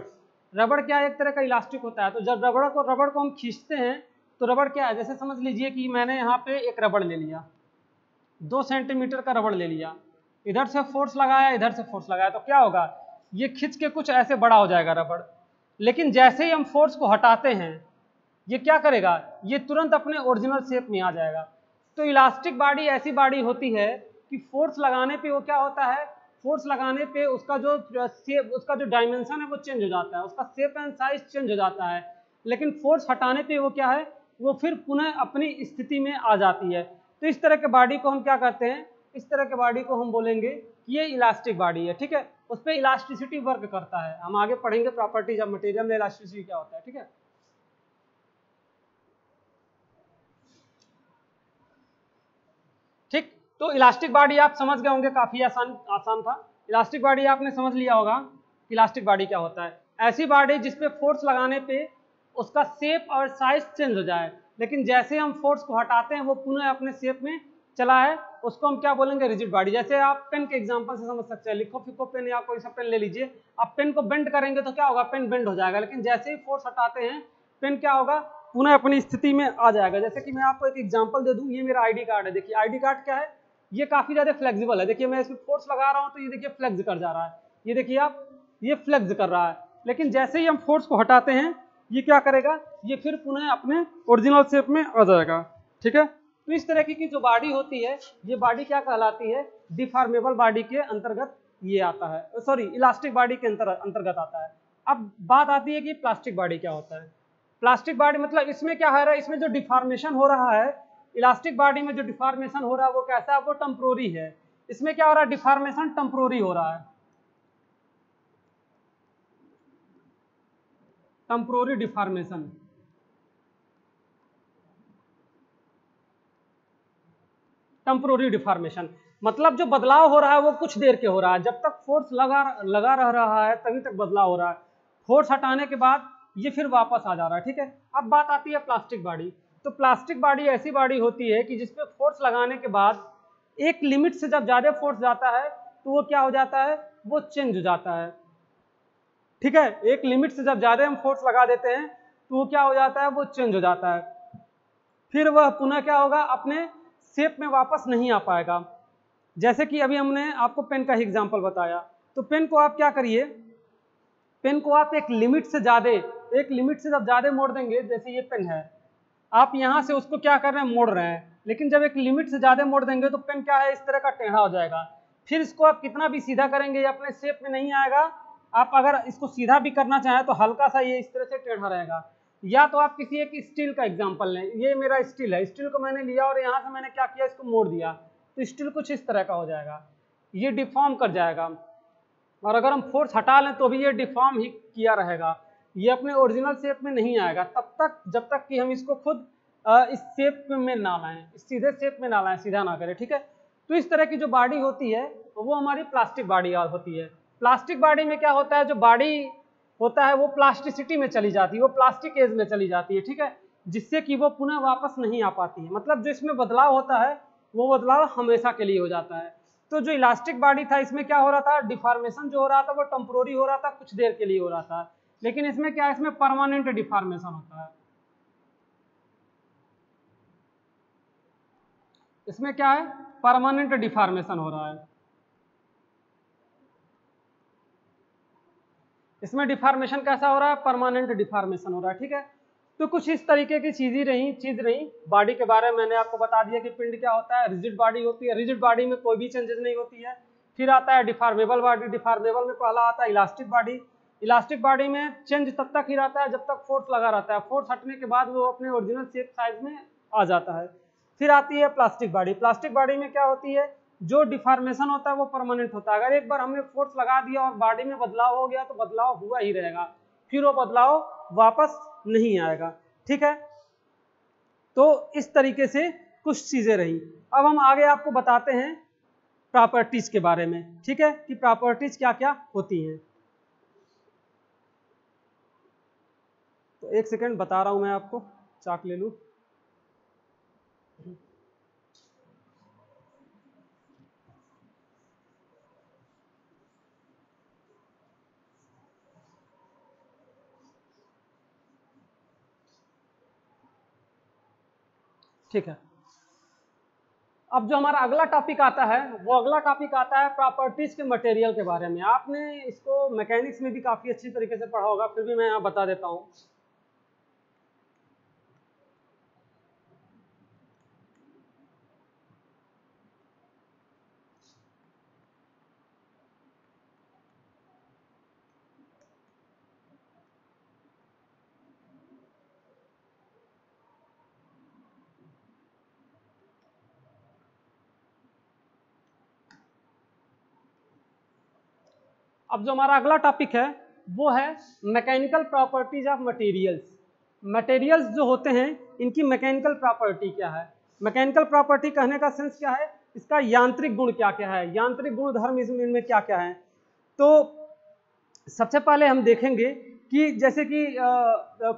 रबड़ क्या एक तरह का इलास्टिक होता है। तो जब रबड़ को हम खींचते हैं तो रबड़ क्या है, जैसे समझ लीजिए कि मैंने यहाँ पे एक रबड़ ले लिया, 2 सेंटीमीटर का रबड़ ले लिया, इधर से फोर्स लगाया, इधर से फोर्स लगाया, तो क्या होगा, ये खिंच के कुछ ऐसे बड़ा हो जाएगा रबड़। लेकिन जैसे ही हम फोर्स को हटाते हैं ये क्या करेगा, ये तुरंत अपने ओरिजिनल शेप में आ जाएगा। तो इलास्टिक बॉडी ऐसी बॉडी होती है कि फोर्स लगाने पे वो क्या होता है, फोर्स लगाने पे उसका जो शेप, उसका जो डायमेंशन है वो चेंज हो जाता है, उसका शेप एंड साइज चेंज हो जाता है। लेकिन फोर्स हटाने पे वो क्या है, वो फिर पुनः अपनी स्थिति में आ जाती है। तो इस तरह के बॉडी को हम क्या कहते हैं, इस तरह के बॉडी को हम बोलेंगे कि ये इलास्टिक बॉडी है। ठीक है, उस पर इलास्टिसिटी वर्क करता है। हम आगे पढ़ेंगे प्रॉपर्टीज ऑफ मटेरियल में इलास्टिसिटी क्या होता है। ठीक है, ठीक। तो इलास्टिक बॉडी आप समझ गए होंगे, काफी आसान था। इलास्टिक बॉडी आपने समझ लिया होगा। इलास्टिक बॉडी क्या होता है, ऐसी बॉडी जिसपे फोर्स लगाने पे उसका शेप और साइज चेंज हो जाए, लेकिन जैसे हम फोर्स को हटाते हैं वो पुनः अपने शेप में चला है, उसको हम क्या बोलेंगे, रिजिड बॉडी। जैसे आप पेन के एग्जांपल से समझ सकते हैं, लिखो फिको पेन या कोई सा पेन ले लीजिए, आप पेन को बेंड करेंगे तो क्या होगा, पेन बेंड हो जाएगा, लेकिन जैसे ही फोर्स हटाते हैं पेन क्या होगा, पुनः अपनी स्थिति में आ जाएगा। जैसे कि मैं आपको एक एग्जांपल दे दूं, ये मेरा आईडी कार्ड है, देखिए आईडी कार्ड क्या है, ये काफी ज्यादा फ्लेक्सिबल है। देखिए मैं इसमें फोर्स लगा रहा हूं तो ये देखिए फ्लेक्स कर जा रहा है, ये देखिए आप, ये फ्लेक्स कर रहा है, लेकिन जैसे ही हम फोर्स को हटाते हैं ये क्या करेगा, ये फिर पुनः अपने ओरिजिनल शेप में आ जाएगा। ठीक है, तो इस तरह की जो बॉडी होती है, ये बॉडी क्या कहलाती है, डिफॉर्मेबल बॉडी के अंतर्गत ये आता है, सॉरी इलास्टिक बॉडी के अंतर्गत आता है। अब बात आती है कि प्लास्टिक बॉडी क्या होता है। प्लास्टिक बॉडी मतलब इसमें क्या है, इसमें जो डिफॉर्मेशन हो रहा है, इलास्टिक बॉडी में जो डिफॉर्मेशन हो रहा है वो कैसा है, वो टेम्पोररी है। इसमें क्या हो रहा है, डिफॉर्मेशन टेम्पोररी हो रहा है, टेम्पोररी डिफॉर्मेशन। टेम्पोररी डिफॉर्मेशन मतलब जो बदलाव हो रहा है वो कुछ देर के हो रहा है, जब तक फोर्स लगा रह रहा है तभी तक बदलाव हो रहा है, फोर्स हटाने के बाद ये फिर वापस आ जा रहा है। ठीक है, अब बात आती है प्लास्टिक बॉडी। तो प्लास्टिक बॉडी ऐसी बॉडी होती है कि जिसपे फोर्स लगाने के बाद एक लिमिट से जब ज्यादा फोर्स जाता है तो वो क्या हो जाता है, वो चेंज हो जाता है। ठीक है, एक लिमिट से जब ज्यादा हम फोर्स लगा देते हैं तो वो क्या हो जाता है, वो चेंज हो जाता है, फिर वह पुनः क्या होगा, अपने शेप में वापस नहीं आ पाएगा। जैसे कि अभी हमने आपको पेन का ही एग्जांपल बताया, तो पेन को आप क्या करिए, पेन को आप एक लिमिट से जब ज्यादा मोड़ देंगे, जैसे ये पेन है, आप यहां से उसको क्या कर रहे हैं, मोड़ रहे हैं, लेकिन जब एक लिमिट से ज्यादा मोड़ देंगे तो पेन क्या है, इस तरह का टेढ़ा हो जाएगा। फिर इसको आप कितना भी सीधा करेंगे ये अपने शेप में नहीं आएगा। आप अगर इसको सीधा भी करना चाहें तो हल्का सा ये इस तरह से टेढ़ा रहेगा। या तो आप किसी एक स्टील का एग्जांपल लें, ये मेरा स्टील है, स्टील को मैंने लिया और यहाँ से मैंने क्या किया, इसको मोड़ दिया, तो स्टील कुछ इस तरह का हो जाएगा, ये डिफॉर्म कर जाएगा। और अगर हम फोर्स हटा लें तो भी ये डिफॉर्म ही किया रहेगा, ये अपने ओरिजिनल शेप में नहीं आएगा तब तक जब तक कि हम इसको खुद इस शेप में ना लाएं, इस सीधे शेप में ना लाएं, सीधा ना करें। ठीक है, तो इस तरह की जो बॉडी होती है वो हमारी प्लास्टिक बॉडी होती है। प्लास्टिक बॉडी में क्या होता है, जो बॉडी होता है वो प्लास्टिसिटी में चली जाती है, वो प्लास्टिक एज में चली जाती है। ठीक है, जिससे कि वो पुनः वापस नहीं आ पाती है, मतलब जो इसमें बदलाव होता है वो बदलाव हमेशा के लिए हो जाता है। तो जो इलास्टिक बॉडी था इसमें क्या हो रहा था, डिफॉर्मेशन जो हो रहा था वो टेम्पोररी हो रहा था, कुछ देर के लिए हो रहा था, लेकिन इसमें क्या है, इसमें परमानेंट डिफॉर्मेशन होता है। इसमें क्या है, परमानेंट डिफॉर्मेशन हो रहा है। इसमें डिफॉर्मेशन कैसा हो रहा है, परमानेंट डिफॉर्मेशन हो रहा है। ठीक है, तो कुछ इस तरीके की चीज रही बॉडी के बारे में। मैंने आपको बता दिया कि पिंड क्या होता है, रिजिड बॉडी होती है, रिजिड बॉडी में कोई भी चेंजेस नहीं होती है। फिर आता है डिफॉर्मेबल बॉडी, डिफॉर्मेबल में पहला आता है इलास्टिक बॉडी। इलास्टिक बॉडी में चेंज तब तक ही रहता है जब तक फोर्स लगा रहता है, फोर्स हटने के बाद वो अपने ओरिजिनल शेप साइज में आ जाता है। फिर आती है प्लास्टिक बॉडी। प्लास्टिक बॉडी में क्या होती है, जो डिफॉर्मेशन होता है वो परमानेंट होता है। अगर एक बार हमने फोर्स लगा दिया और बॉडी में बदलाव हो गया तो बदलाव हुआ ही रहेगा, फिर वो बदलाव वापस नहीं आएगा। ठीक है, तो इस तरीके से कुछ चीजें रही। अब हम आगे आपको बताते हैं प्रॉपर्टीज के बारे में। ठीक है, कि प्रॉपर्टीज क्या क्या होती हैं। तो एक सेकेंड बता रहा हूं मैं आपको, चाक ले लूं। ठीक है, अब जो हमारा अगला टॉपिक आता है वो अगला टॉपिक आता है प्रॉपर्टीज के मटेरियल के बारे में। आपने इसको मैकेनिक्स में भी काफी अच्छी तरीके से पढ़ा होगा, फिर भी मैं यहाँ बता देता हूँ। अब जो हमारा अगला टॉपिक है वो है mechanical properties of materials. Materials जो होते हैं इनकी मैकेनिकल प्रॉपर्टी क्या है। मैकेनिकल प्रॉपर्टी कहने का सेंस क्या है, इसका यांत्रिक गुण क्या क्या है, यांत्रिक गुण धर्म इनमें क्या क्या है। तो सबसे पहले हम देखेंगे कि जैसे कि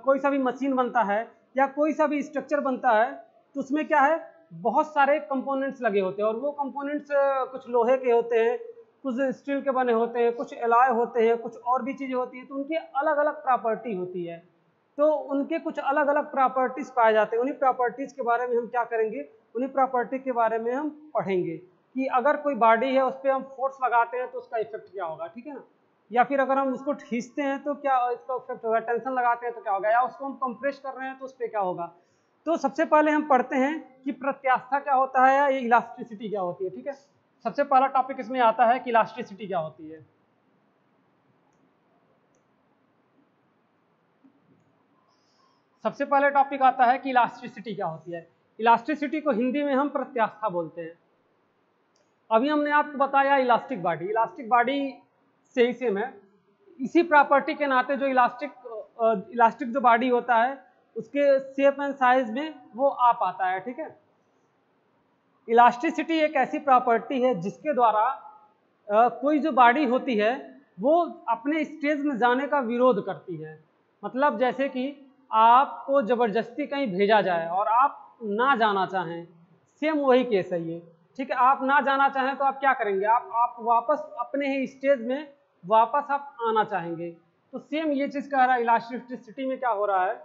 कोई सा भी मशीन बनता है या कोई सा भी स्ट्रक्चर बनता है तो उसमें क्या है, बहुत सारे कंपोनेंट्स लगे होते हैं और वो कंपोनेंट्स कुछ लोहे के होते हैं, कुछ स्टील के बने होते हैं, कुछ एलॉय होते हैं, कुछ और भी चीज़ें होती हैं। तो उनकी अलग अलग प्रॉपर्टी होती है, तो उनके कुछ अलग अलग प्रॉपर्टीज पाए जाते हैं। उन्हीं प्रॉपर्टीज के बारे में हम क्या करेंगे, उन्हीं प्रॉपर्टी के बारे में हम पढ़ेंगे कि अगर कोई बॉडी है उस पर हम फोर्स लगाते हैं तो उसका इफेक्ट क्या होगा, ठीक है ना। या फिर अगर हम उसको खींचते हैं तो क्या इसका इफेक्ट होगा, टेंशन लगाते हैं तो क्या होगा, या उसको हम कंप्रेस कर रहे हैं तो उस पर क्या होगा। तो सबसे पहले हम पढ़ते हैं कि प्रत्यास्थता क्या होता है या इलास्टिसिटी क्या होती है, ठीक है। सबसे पहला टॉपिक इसमें आता है कि इलास्टिसिटी क्या होती है। सबसे पहले टॉपिक आता है कि इलास्टिसिटी क्या होती है। इलास्टिसिटी को हिंदी में हम प्रत्यास्थता बोलते हैं। अभी हमने आपको बताया इलास्टिक बॉडी, इलास्टिक बॉडी से ही सेम है। इसी प्रॉपर्टी के नाते जो इलास्टिक जो बॉडी होता है उसके शेप एंड साइज में वो आ पाता है, ठीक है। इलास्टिसिटी एक ऐसी प्रॉपर्टी है जिसके द्वारा कोई जो बॉडी होती है वो अपने स्टेज में जाने का विरोध करती है। मतलब जैसे कि आपको जबरदस्ती कहीं भेजा जाए और आप ना जाना चाहें, सेम वही केस है ये, ठीक है। आप ना जाना चाहें तो आप क्या करेंगे, आप वापस अपने ही स्टेज में वापस आप आना चाहेंगे। तो सेम ये चीज़ कह रहा है इलास्टिसिटी में क्या हो रहा है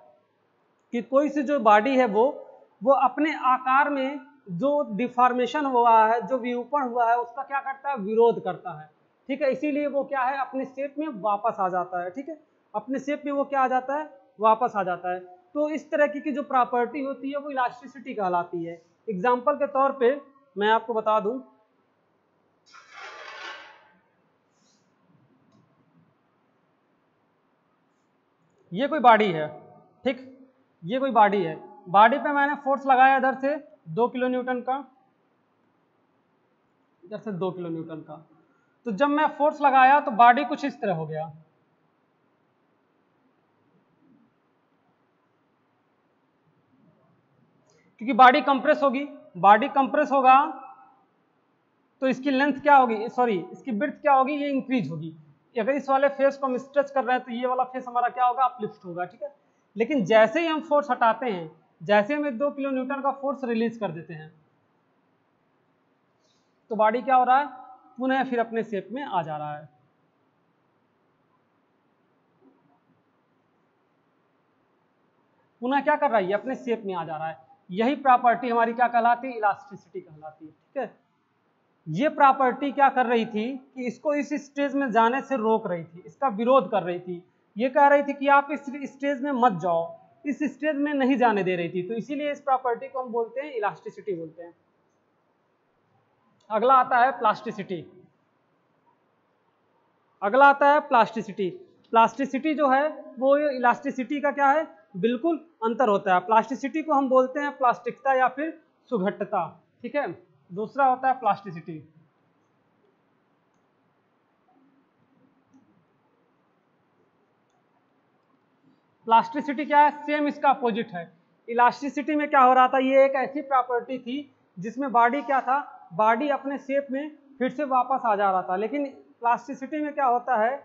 कि कोई सी जो बॉडी है वो अपने आकार में जो डिफॉर्मेशन हुआ है, जो विरूपण हुआ है, उसका क्या करता है, विरोध करता है, ठीक है। इसीलिए वो क्या है, अपने शेप में वापस आ जाता है, ठीक है। अपने शेप में वो क्या आ जाता है, वापस आ जाता है। तो इस तरह की जो प्रॉपर्टी होती है वो इलास्टिसिटी कहलाती है। एग्जाम्पल के तौर पे मैं आपको बता दूं, ये कोई बॉडी है, ठीक, ये कोई बॉडी है। बॉडी पे मैंने फोर्स लगाया इधर से 2 किलो न्यूटन का, इधर से 2 किलो न्यूटन का। तो जब मैं फोर्स लगाया तो बॉडी कुछ इस तरह हो गया, क्योंकि बॉडी कंप्रेस होगी। बॉडी कंप्रेस होगा तो इसकी लेंथ क्या होगी, सॉरी इसकी विड्थ क्या होगी, ये इंक्रीज होगी। अगर इस वाले फेस को हम स्ट्रेच कर रहे हैं तो ये वाला फेस हमारा क्या होगा, अपलिफ्ट होगा, ठीक है। लेकिन जैसे ही हम फोर्स हटाते हैं, जैसे हम 2 किलो न्यूटन का फोर्स रिलीज कर देते हैं तो बॉडी क्या हो रहा है, पुनः फिर अपने शेप में आ जा रहा है। पुनः क्या कर रहा है, ये अपने शेप में आ जा रहा है। यही प्रॉपर्टी हमारी क्या कहलाती है, इलास्टिसिटी कहलाती है, ठीक है। ये प्रॉपर्टी क्या कर रही थी कि इसको इस स्टेज में जाने से रोक रही थी, इसका विरोध कर रही थी। ये कह रही थी कि आप इस स्टेज में मत जाओ, इस स्टेज में नहीं जाने दे रही थी। तो इसीलिए इस प्रॉपर्टी को हम बोलते हैं इलास्टिसिटी बोलते हैं। अगला आता है प्लास्टिसिटी। अगला आता है प्लास्टिसिटी। प्लास्टिसिटी जो है वो इलास्टिसिटी का क्या है, बिल्कुल अंतर होता है। प्लास्टिसिटी को हम बोलते हैं प्लास्टिकता या फिर सुघट्टता, ठीक है। दूसरा होता है प्लास्टिसिटी। प्लास्टिसिटी क्या है, सेम इसका अपोजिट है। इलास्टिसिटी में क्या हो रहा था, ये एक ऐसी प्रॉपर्टी थी जिसमें बॉडी क्या था, बॉडी अपने शेप में फिर से वापस आ जा रहा था। लेकिन प्लास्टिसिटी में क्या होता है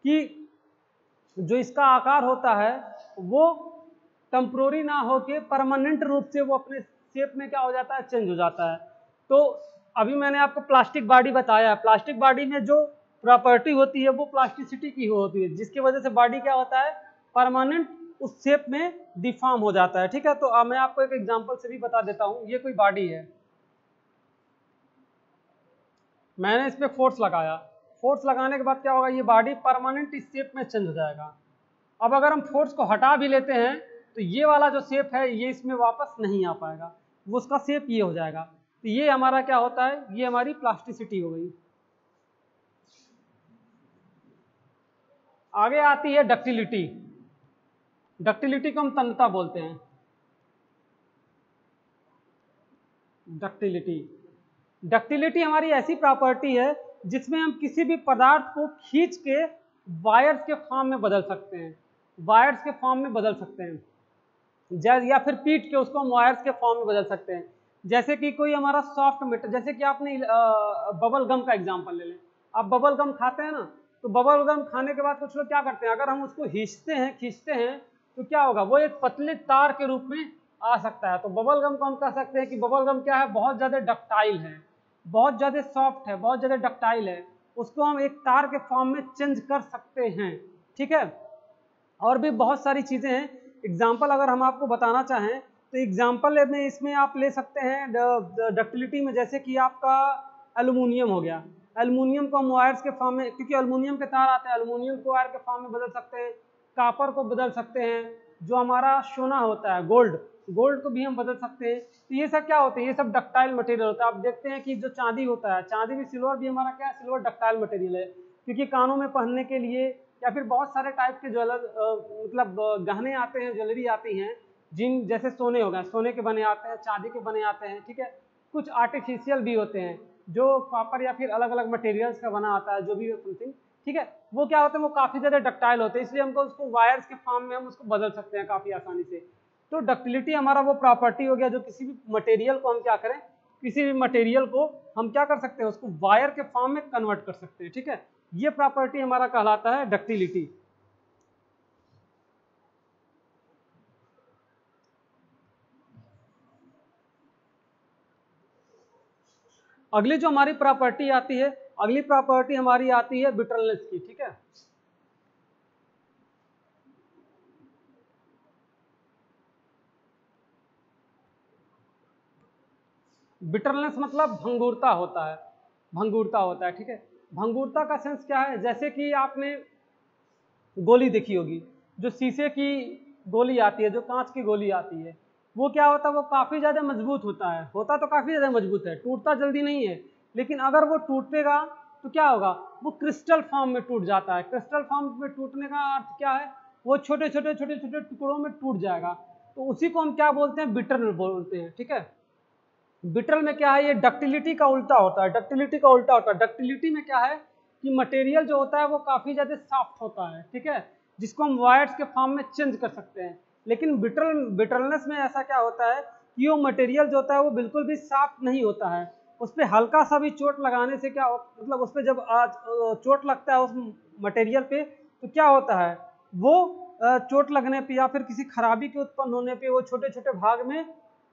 कि जो इसका आकार होता है वो टेम्पोररी ना होके परमानेंट रूप से वो अपने शेप में क्या हो जाता है, चेंज हो जाता है। तो अभी मैंने आपको प्लास्टिक बॉडी बताया है, प्लास्टिक बॉडी में जो प्रॉपर्टी होती है वो प्लास्टिसिटी की होती है, जिसकी वजह से बॉडी क्या होता है, परमानेंट उस शेप में डिफॉर्म हो जाता है। ठीक है, तो मैं आपको एक एग्जांपल से भी बता देता हूं। ये कोई बॉडी है, मैंने इस पे फोर्स लगाया, फोर्स लगाने के बाद क्या होगा, ये बॉडी परमानेंट इस शेप में चेंज हो जाएगा। अब अगर हम फोर्स को हटा भी लेते हैं तो ये वाला जो शेप है ये इसमें वापस नहीं आ पाएगा, वो उसका शेप ये हो जाएगा। तो ये हमारा क्या होता है, ये हमारी प्लास्टिसिटी हो गई। आगे आती है डक्टिलिटी। डक्टिलिटी को हम तन्यता बोलते हैं। डक्टिलिटी, डक्टिलिटी हमारी ऐसी प्रॉपर्टी है जिसमें हम किसी भी पदार्थ को खींच के वायर्स के फॉर्म में बदल सकते हैं, वायर्स के फॉर्म में बदल सकते हैं, या फिर पीट के उसको हम वायर्स के फॉर्म में बदल सकते हैं। जैसे कि कोई हमारा सॉफ्ट मेटल, जैसे कि आपने बबल गम का एग्जांपल ले लें। आप बबल गम खाते हैं ना, तो बबल गम खाने के बाद कुछ लोग क्या करते हैं, अगर हम उसको खींचते हैं तो क्या होगा, वो एक पतले तार के रूप में आ सकता है। तो बबल गम को हम कह सकते हैं कि बबल गम क्या है, बहुत ज़्यादा डक्टाइल है, बहुत ज़्यादा सॉफ्ट है, बहुत ज़्यादा डक्टाइल है, उसको हम एक तार के फॉर्म में चेंज कर सकते हैं। ठीक है, और भी बहुत सारी चीज़ें हैं। एग्जाम्पल अगर हम आपको बताना चाहें तो एग्जाम्पल में इसमें आप ले सकते हैं डक्टिलिटी में, जैसे कि आपका एल्युमिनियम हो गया। एल्युमिनियम को हम वायर्स के फॉर्म में, क्योंकि एल्युमिनियम के तार आते हैं, एल्युमिनियम को वायर के फॉर्म में बदल सकते हैं, कापर को बदल सकते हैं, जो हमारा सोना होता है, गोल्ड, गोल्ड को भी हम बदल सकते हैं। तो ये सब क्या होते हैं, ये सब डक्टाइल मटेरियल होता है। आप देखते हैं कि जो चांदी होता है, चांदी भी, सिल्वर भी हमारा क्या है, सिल्वर डक्टाइल मटेरियल है, क्योंकि कानों में पहनने के लिए या फिर बहुत सारे टाइप के मतलब गहने आते हैं, ज्वेलरी आती हैं, जिन जैसे सोने हो गए, सोने के बने आते हैं, चांदी के बने आते हैं। ठीक है, कुछ आर्टिफिशियल भी होते हैं जो कॉपर या फिर अलग अलग मटेरियल्स का बना आता है, जो भी समथिंग। ठीक है, वो क्या होते हैं, वो काफ़ी ज़्यादा डक्टाइल होते हैं, इसलिए हमको उसको वायर्स के फॉर्म में हम उसको बदल सकते हैं काफ़ी आसानी से। तो डक्टिलिटी हमारा वो प्रॉपर्टी हो गया जो किसी भी मटेरियल को हम क्या करें, किसी भी मटेरियल को हम क्या कर सकते हैं, उसको वायर के फॉर्म में कन्वर्ट कर सकते हैं। ठीक है, ये प्रॉपर्टी हमारा कहलाता है डक्टिलिटी। अगली जो हमारी प्रॉपर्टी आती है, अगली प्रॉपर्टी हमारी आती है ब्रिटलनेस की। ठीक है, ब्रिटलनेस मतलब भंगुरता होता है, भंगुरता होता है। ठीक है, भंगुरता का सेंस क्या है, जैसे कि आपने गोली देखी होगी, जो शीशे की गोली आती है, जो कांच की गोली आती है, वो क्या होता है, वो काफ़ी ज़्यादा मजबूत होता तो काफ़ी ज़्यादा मजबूत है, टूटता जल्दी नहीं है, लेकिन अगर वो टूटेगा तो क्या होगा, वो क्रिस्टल फॉर्म में टूट जाता है। क्रिस्टल फॉर्म में टूटने का अर्थ क्या है, वो छोटे छोटे छोटे छोटे टुकड़ों में टूट जाएगा। तो उसी को हम क्या बोलते हैं, ब्रिटल बोलते हैं। ठीक है, ब्रिटल में क्या है, ये डक्टिलिटी का उल्टा होता है, डक्टिलिटी का उल्टा होता है। डक्टिलिटी में क्या है कि मटेरियल जो होता है वो काफ़ी ज़्यादा सॉफ्ट होता है, ठीक है, जिसको हम वायर्स के फॉर्म में चेंज कर सकते हैं। लेकिन ब्रिटलनेस में ऐसा क्या होता है कि वो मटेरियल जो होता है वो बिल्कुल भी सॉफ्ट नहीं होता है। उस पर हल्का सा भी चोट लगाने से क्या मतलब उस पर जब चोट लगता है उस मटेरियल पे, तो क्या होता है, वो चोट लगने पे या फिर किसी खराबी के उत्पन्न होने पे वो छोटे छोटे भाग में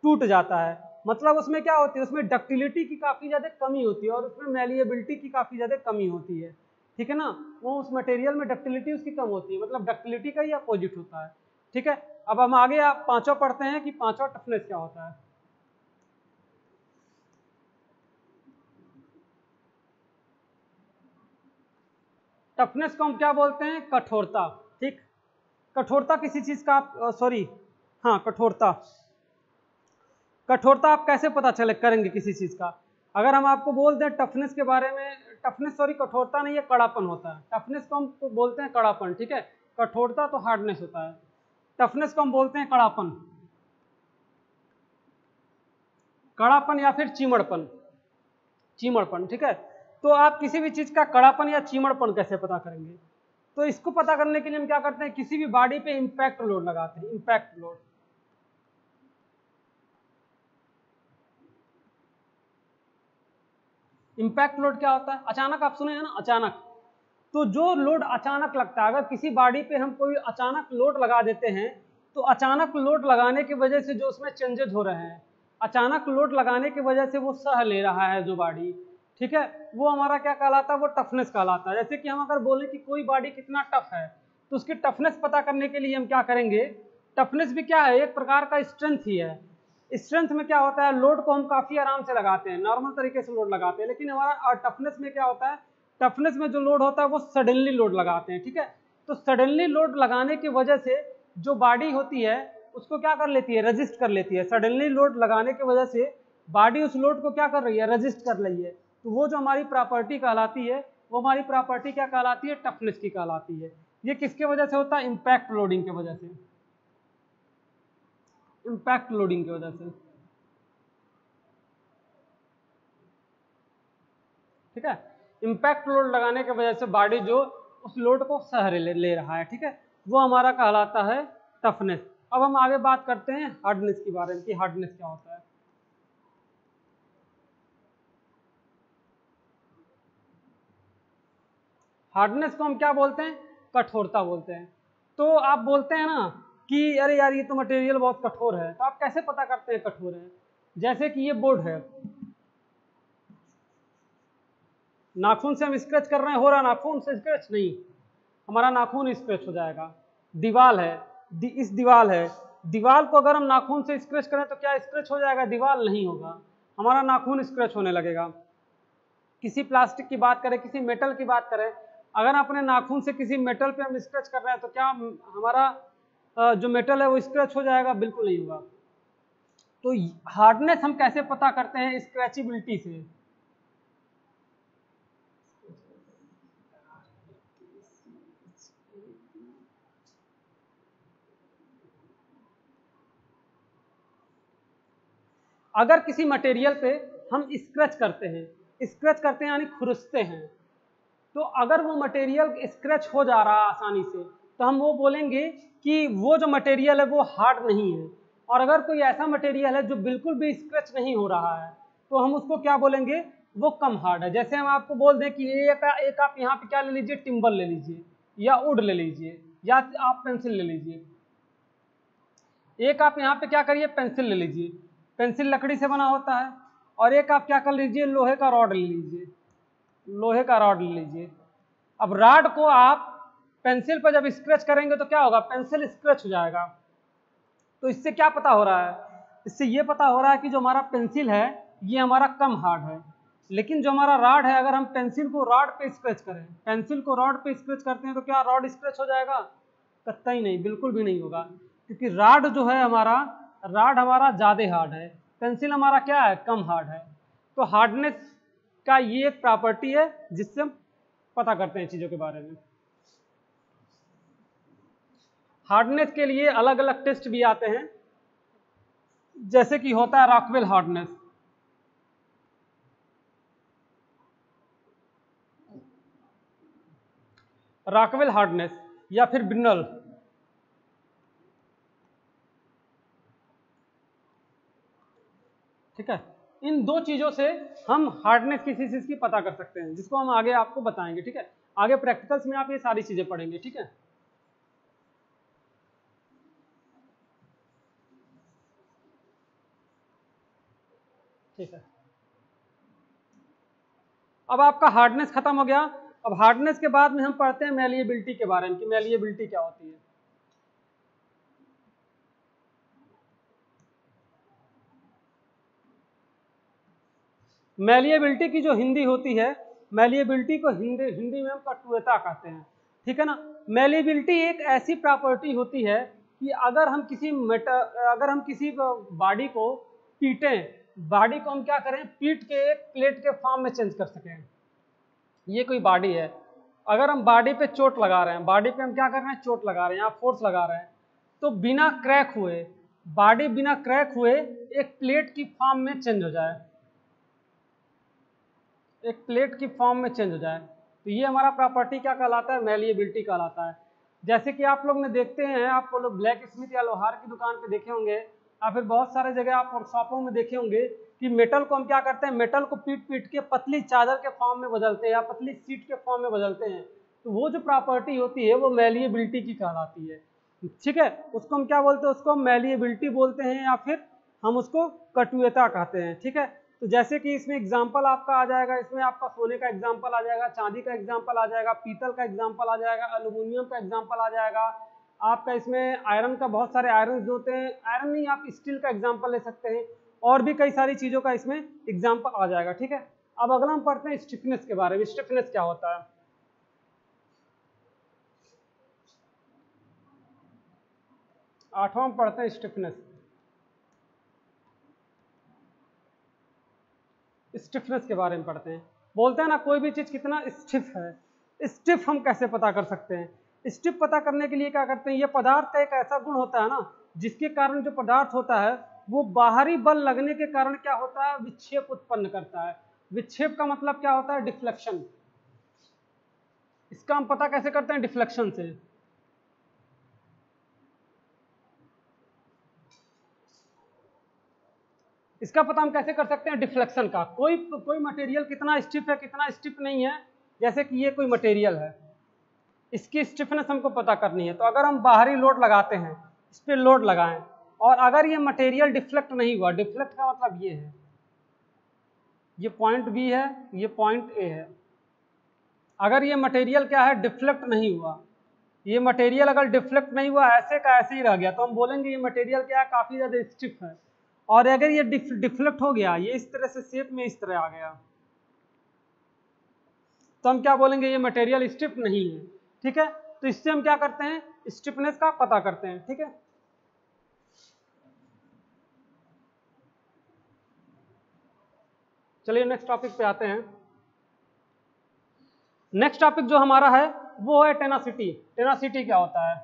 टूट जाता है। मतलब उसमें क्या होती है, उसमें डक्टिलिटी की काफ़ी ज़्यादा कमी होती है और उसमें मैलिएबिलिटी की काफ़ी ज़्यादा कमी होती है। ठीक है ना, वो उस मटेरियल में डक्टिलिटी उसकी कम होती है, मतलब डक्टिलिटी का ही अपोजिट होता है। ठीक है, अब हम आगे आप पांचवा पढ़ते हैं कि पांचवा टफनेस क्या होता है। टफनेस को हम क्या बोलते हैं, कठोरता। ठीक, कठोरता किसी चीज का आप सॉरी हाँ कठोरता, कठोरता आप कैसे पता चले करेंगे किसी चीज का, अगर हम आपको बोल दें टफनेस के बारे में, टफनेस सॉरी कठोरता नहीं, ये कड़ापन होता है। टफनेस को हम बोलते हैं कड़ापन, ठीक है, कठोरता तो हार्डनेस होता है, टफनेस को हम बोलते हैं कड़ापन, कड़ापन या फिर चीमड़पन, चीमड़पन। ठीक है, तो आप किसी भी चीज का कड़ापन या चीमड़पन कैसे पता करेंगे, तो इसको पता करने के लिए हम क्या करते हैं, किसी भी बॉडी पे इंपैक्ट लोड लगाते हैं, इंपैक्ट लोड। इंपैक्ट लोड क्या होता है, अचानक, आप सुने हैं ना, अचानक तो जो लोड अचानक लगता है, अगर किसी बॉडी पे हम कोई अचानक लोड लगा देते हैं तो अचानक लोड लगाने की वजह से जो उसमें चेंजेस हो रहे हैं, अचानक लोड लगाने की वजह से वो सह ले रहा है जो बॉडी, ठीक है, वो हमारा क्या कहलाता है, वो टफनेस कहलाता है। जैसे कि हम अगर बोलें कि कोई बॉडी कितना टफ है तो उसकी टफनेस पता करने के लिए हम क्या करेंगे, टफनेस भी क्या है, एक प्रकार का स्ट्रेंथ ही है। स्ट्रेंथ में क्या होता है, लोड को हम काफ़ी आराम से लगाते हैं, नॉर्मल तरीके से लोड लगाते हैं, लेकिन हमारा टफनेस में क्या होता है, टफनेस में जो लोड होता है वो सडनली लोड लगाते हैं, ठीक है। तो सडनली लोड लगाने की वजह से जो बॉडी होती है उसको क्या कर लेती है, रजिस्ट कर लेती है। सडनली लोड लगाने की वजह से बॉडी उस लोड को क्या कर रही है, रजिस्ट कर रही है। तो वो जो हमारी प्रॉपर्टी कहलाती है, वो हमारी प्रॉपर्टी क्या कहलाती है, टफनेस की कहलाती है। ये किसके वजह से होता है, इम्पैक्ट लोडिंग की वजह से, इम्पैक्ट लोडिंग की वजह से, ठीक है। इम्पैक्ट लोड लगाने की वजह से बॉडी जो उस लोड को सह ले रहा है, ठीक है, वो हमारा कहलाता है टफनेस। अब हम आगे बात करते हैं हार्डनेस के बारे में कि हार्डनेस क्या होता है। हार्डनेस को हम क्या बोलते हैं, कठोरता बोलते हैं। तो आप बोलते हैं ना कि अरे यार ये तो मटेरियल बहुत कठोर है, तो आप कैसे पता करते हैं कठोर है। जैसे कि ये बोर्ड है, नाखून से हम स्क्रैच कर रहे हैं, हो रहा नाखून से स्क्रैच नहीं, हमारा नाखून स्क्रैच हो जाएगा। दीवाल है, इस दीवाल है, दीवाल को अगर हम नाखून से स्क्रैच करें तो क्या स्क्रैच हो जाएगा, दीवाल नहीं होगा, हमारा नाखून स्क्रैच होने लगेगा। किसी प्लास्टिक की बात करें, किसी मेटल की बात करें, अगर अपने नाखून से किसी मेटल पे हम स्क्रैच कर रहे हैं तो क्या हमारा जो मेटल है वो स्क्रैच हो जाएगा, बिल्कुल नहीं होगा। तो हार्डनेस हम कैसे पता करते हैं, स्क्रैचेबिलिटी से। अगर किसी मटेरियल पे हम स्क्रैच करते हैं, स्क्रैच करते हैं यानी खुरसते हैं, तो अगर वो मटेरियल स्क्रैच हो जा रहा है आसानी से तो हम वो बोलेंगे कि वो जो मटेरियल है वो हार्ड नहीं है। और अगर कोई ऐसा मटेरियल है जो बिल्कुल भी स्क्रैच नहीं हो रहा है तो हम उसको क्या बोलेंगे, वो कम हार्ड है। जैसे हम आपको बोल दें कि एक आप यहाँ पे क्या ले लीजिए, टिम्बर ले लीजिए या वुड ले लीजिए या आप पेंसिल ले लीजिए। एक आप यहाँ पे क्या करिए, पेंसिल ले लीजिए, पेंसिल लकड़ी से बना होता है। और एक आप क्या कर लीजिए, लोहे का रॉड ले लीजिए, लोहे का रॉड ले लीजिए। अब रॉड को आप पेंसिल पर जब स्क्रैच करेंगे तो क्या होगा, पेंसिल स्क्रैच हो जाएगा। तो इससे क्या पता हो रहा है, इससे ये पता हो रहा है कि जो हमारा पेंसिल है ये हमारा कम हार्ड है। लेकिन जो हमारा रॉड है, अगर हम पेंसिल को रॉड पे स्क्रैच करें, पेंसिल को रॉड पे स्क्रैच करते हैं तो क्या रॉड स्क्रैच हो जाएगा, कतई नहीं, बिल्कुल भी नहीं होगा। क्योंकि रॉड जो है हमारा, रॉड हमारा ज़्यादा हार्ड है, पेंसिल हमारा क्या है, कम हार्ड है। तो हार्डनेस का ये एक प्रॉपर्टी है जिससे हम पता करते हैं चीज़ों के बारे में। हार्डनेस के लिए अलग अलग टेस्ट भी आते हैं, जैसे कि होता है रॉकवेल हार्डनेस। रॉकवेल हार्डनेस या फिर ब्रिनल, ठीक है। इन दो चीजों से हम हार्डनेस किसी चीज की पता कर सकते हैं, जिसको हम आगे आपको बताएंगे, ठीक है। आगे प्रैक्टिकल्स में आप ये सारी चीजें पढ़ेंगे, ठीक है। ठीक है, अब आपका हार्डनेस खत्म हो गया। अब हार्डनेस के बाद में हम पढ़ते हैं मैलिएबिलिटी के बारे में कि मैलिएबिलिटी क्या होती है। मैलिएबिलिटी की जो हिंदी होती है, मैलिएबिलिटी को हिंदी में हम कठोरता कहते हैं, ठीक है ना। मैलिएबिलिटी एक ऐसी प्रॉपर्टी होती है कि अगर हम किसी बॉडी को पीटें, बॉडी को हम क्या करें, पीट के एक प्लेट के फॉर्म में चेंज कर सकें। ये कोई बॉडी है, अगर हम बॉडी पे चोट लगा रहे हैं, बॉडी पे हम क्या कर रहे हैं, चोट लगा रहे हैं, आप फोर्स लगा रहे हैं, तो बिना क्रैक हुए, बॉडी बिना क्रैक हुए एक प्लेट की फॉर्म में चेंज हो जाए, एक प्लेट की फॉर्म में चेंज हो जाए, तो ये हमारा प्रॉपर्टी क्या कहलाता है, मैलिएबिलिटी कहलाता है। जैसे कि आप लोग ने देखते हैं, आप लोग ब्लैक स्मिथ या लोहार की दुकान पे देखे होंगे या फिर बहुत सारे जगह आप वर्कशॉपों में देखे होंगे कि मेटल को हम क्या करते हैं, मेटल को पीट पीट के पतली चादर के फॉर्म में बदलते हैं या पतली सीट के फॉर्म में बदलते हैं। तो वो जो प्रॉपर्टी होती है वो मैलिएबिलिटी की कहलाती है। ठीक है, उसको हम क्या बोलते हैं, उसको हम मैलिएबिलिटी बोलते हैं या फिर हम उसको कटुयता कहते हैं। ठीक है, तो जैसे कि इसमें एग्जाम्पल आपका आ जाएगा, इसमें आपका सोने का एग्जाम्पल आ जाएगा, चांदी का एग्जाम्पल आ जाएगा, पीतल का एग्जाम्पल आ जाएगा, एल्यूमिनियम का एग्जाम्पल आ जाएगा आपका, इसमें आयरन का बहुत सारे आयरन जो होते हैं, आयरन नहीं आप स्टील का एग्जाम्पल ले सकते हैं, और भी कई सारी चीजों का इसमें एग्जाम्पल आ जाएगा। ठीक है, अब अगला हम पढ़ते हैं स्टिफनेस के बारे में। स्टिफनेस क्या होता है? आठवां में पढ़ते हैं स्टिफनेस। स्टिफनेस के बारे में पढ़ते हैं। बोलते हैं ना कोई भी चीज कितना स्टिफ है, स्टिफ हम कैसे पता कर सकते हैं? स्टिफ पता करने के लिए क्या करते हैं, ये पदार्थ का एक ऐसा गुण होता है ना जिसके कारण जो पदार्थ होता है वो बाहरी बल लगने के कारण क्या होता है, विक्षेप उत्पन्न करता है। विक्षेप का मतलब क्या होता है? डिफ्लेक्शन। इसका हम पता कैसे करते हैं? डिफ्लेक्शन से। इसका पता हम कैसे कर सकते हैं? डिफ्लेक्शन का। कोई मटेरियल कितना स्टिफ है कितना स्टिफ नहीं है, जैसे कि ये कोई मटेरियल है, इसकी स्टिफनेस हमको पता करनी है, तो अगर हम बाहरी लोड लगाते हैं, इस पर लोड लगाएं और अगर ये मटेरियल डिफ्लेक्ट नहीं हुआ, डिफ्लेक्ट का मतलब ये है, ये पॉइंट बी है, ये पॉइंट ए है, अगर ये मटेरियल क्या है, डिफ्लेक्ट नहीं हुआ, ये मटेरियल अगर डिफ्लेक्ट नहीं हुआ, ऐसे का ऐसे ही रह गया, तो हम बोलेंगे ये मटेरियल क्या है, काफी ज्यादा स्टिफ है। और अगर ये डिफ्लेक्ट हो गया, ये इस तरह से शेप में इस तरह आ गया, तो हम क्या बोलेंगे, ये मटेरियल स्टिफ नहीं है। ठीक है, तो इससे हम क्या करते हैं, स्टिफनेस का पता करते हैं। ठीक है, चलिए नेक्स्ट टॉपिक पे आते हैं। नेक्स्ट टॉपिक जो हमारा है वो है टेनासिटी। टेनासिटी क्या होता है?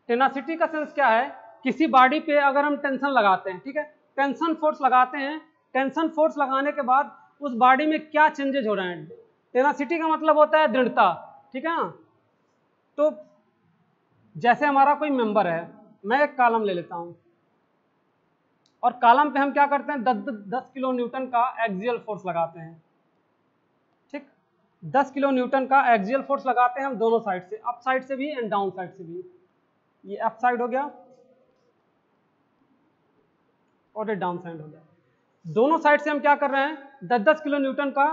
टेनासिटी का सेंस क्या है, किसी बॉडी पे अगर हम टेंशन लगाते हैं, ठीक है, टेंशन फोर्स लगाते हैं, टेंशन फोर्स लगाने के बाद उस बॉडी में क्या चेंजेज हो रहे हैं, टेनासिटी का मतलब होता है दृढ़ता। ठीक है ना, तो जैसे हमारा कोई मेंबर है, मैं एक कॉलम ले लेता हूं और कॉलम पे हम क्या करते हैं, 10 किलो न्यूटन का एक्सियल फोर्स लगाते हैं। ठीक, 10 किलो न्यूटन का एक्सियल फोर्स लगाते हैं हम दोनों साइड से, अप साइड से भी एंड डाउन साइड से भी। ये अप साइड हो गया और ये डाउन साइड हो गया। दोनों साइड से हम क्या कर रहे हैं, 10-10 किलो न्यूटन का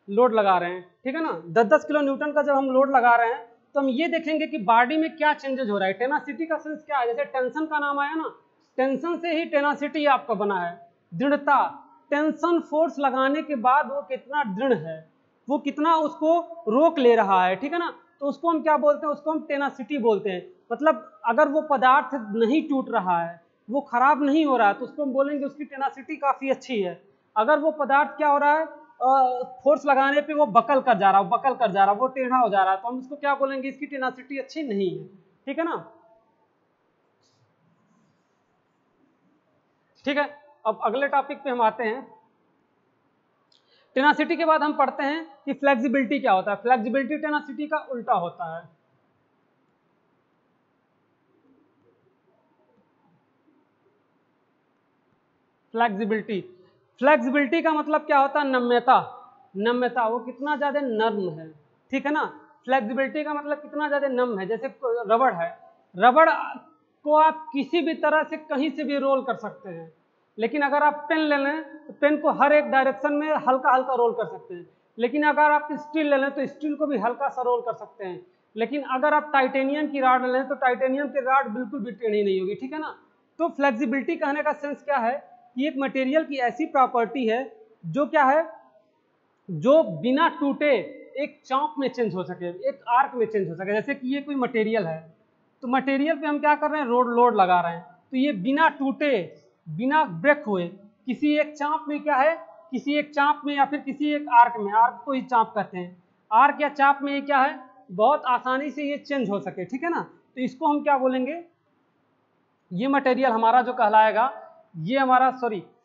लोड लगा रहे हैं। ठीक है ना, 10-10 किलो न्यूटन का जब हम लोड लगा रहे हैं तो हम ये देखेंगे कि बॉडी में क्या चेंजेस हो रहा है। टेनासिटी का सेंस क्या है, जैसे टेंशन का नाम आया ना, टेंशन से ही टेनासिटी आपका बना है, दृढ़ता। टेंशन फोर्स लगाने के बाद वो कितना दृढ़ है, वो कितना उसको रोक ले रहा है। ठीक है ना, तो उसको हम क्या बोलते हैं, उसको हम टेनासिटी बोलते हैं। मतलब अगर वो पदार्थ नहीं टूट रहा है, वो खराब नहीं हो रहा है, तो उसको हम बोलेंगे उसकी टेनासिटी काफी अच्छी है। अगर वो पदार्थ क्या हो रहा है, फोर्स लगाने पे वो बकल कर जा रहा, वो टेढ़ा हो जा रहा है, तो हम उसको क्या बोलेंगे, इसकी टेनासिटी अच्छी नहीं है। ठीक है ना, ठीक है। अब अगले टॉपिक पे हम आते हैं। टेनासिटी के बाद हम पढ़ते हैं कि फ्लेक्सिबिलिटी क्या होता है। फ्लेक्सिबिलिटी टेनासिटी का उल्टा होता है। फ्लेक्सिबिलिटी, फ्लेक्सिबिलिटी का मतलब क्या होता है, नम्यता। नम्यता, वो कितना ज्यादा नर्म है। ठीक है ना, फ्लेक्सिबिलिटी का मतलब कितना ज्यादा नम है। जैसे रबड़ है, रबड़ को आप किसी भी तरह से कहीं से भी रोल कर सकते हैं, लेकिन अगर आप पेन ले लें तो पेन को हर एक डायरेक्शन में हल्का हल्का रोल कर सकते हैं। लेकिन अगर आप स्टील ले लें तो स्टील को भी हल्का सा रोल कर सकते हैं। लेकिन अगर आप टाइटेनियम की राड ले लें तो टाइटेनियम की राड बिल्कुल भी टेढ़ी नहीं होगी। ठीक है ना, तो फ्लेक्सिबिलिटी कहने का सेंस क्या है कि एक मटेरियल की ऐसी प्रॉपर्टी है जो क्या है, जो बिना टूटे एक चाप में चेंज हो सके, एक आर्क में चेंज हो सके। जैसे कि ये कोई मटेरियल है, तो मटेरियल पे हम क्या कर रहे हैं, लोड लगा रहे हैं, तो ये बिना टूटे, बिना ब्रेक हुए किसी एक चाप में क्या है, किसी एक चाप में या फिर किसी एक आर्क में, आर्क को ही चाप कहते हैं, आर्क या चाप में ये क्या है, बहुत आसानी से ये चेंज हो सके। ठीक है ना, तो इसको हम क्या बोलेंगे, ये मटेरियल हमारा जो कहलाएगा, ये हमारा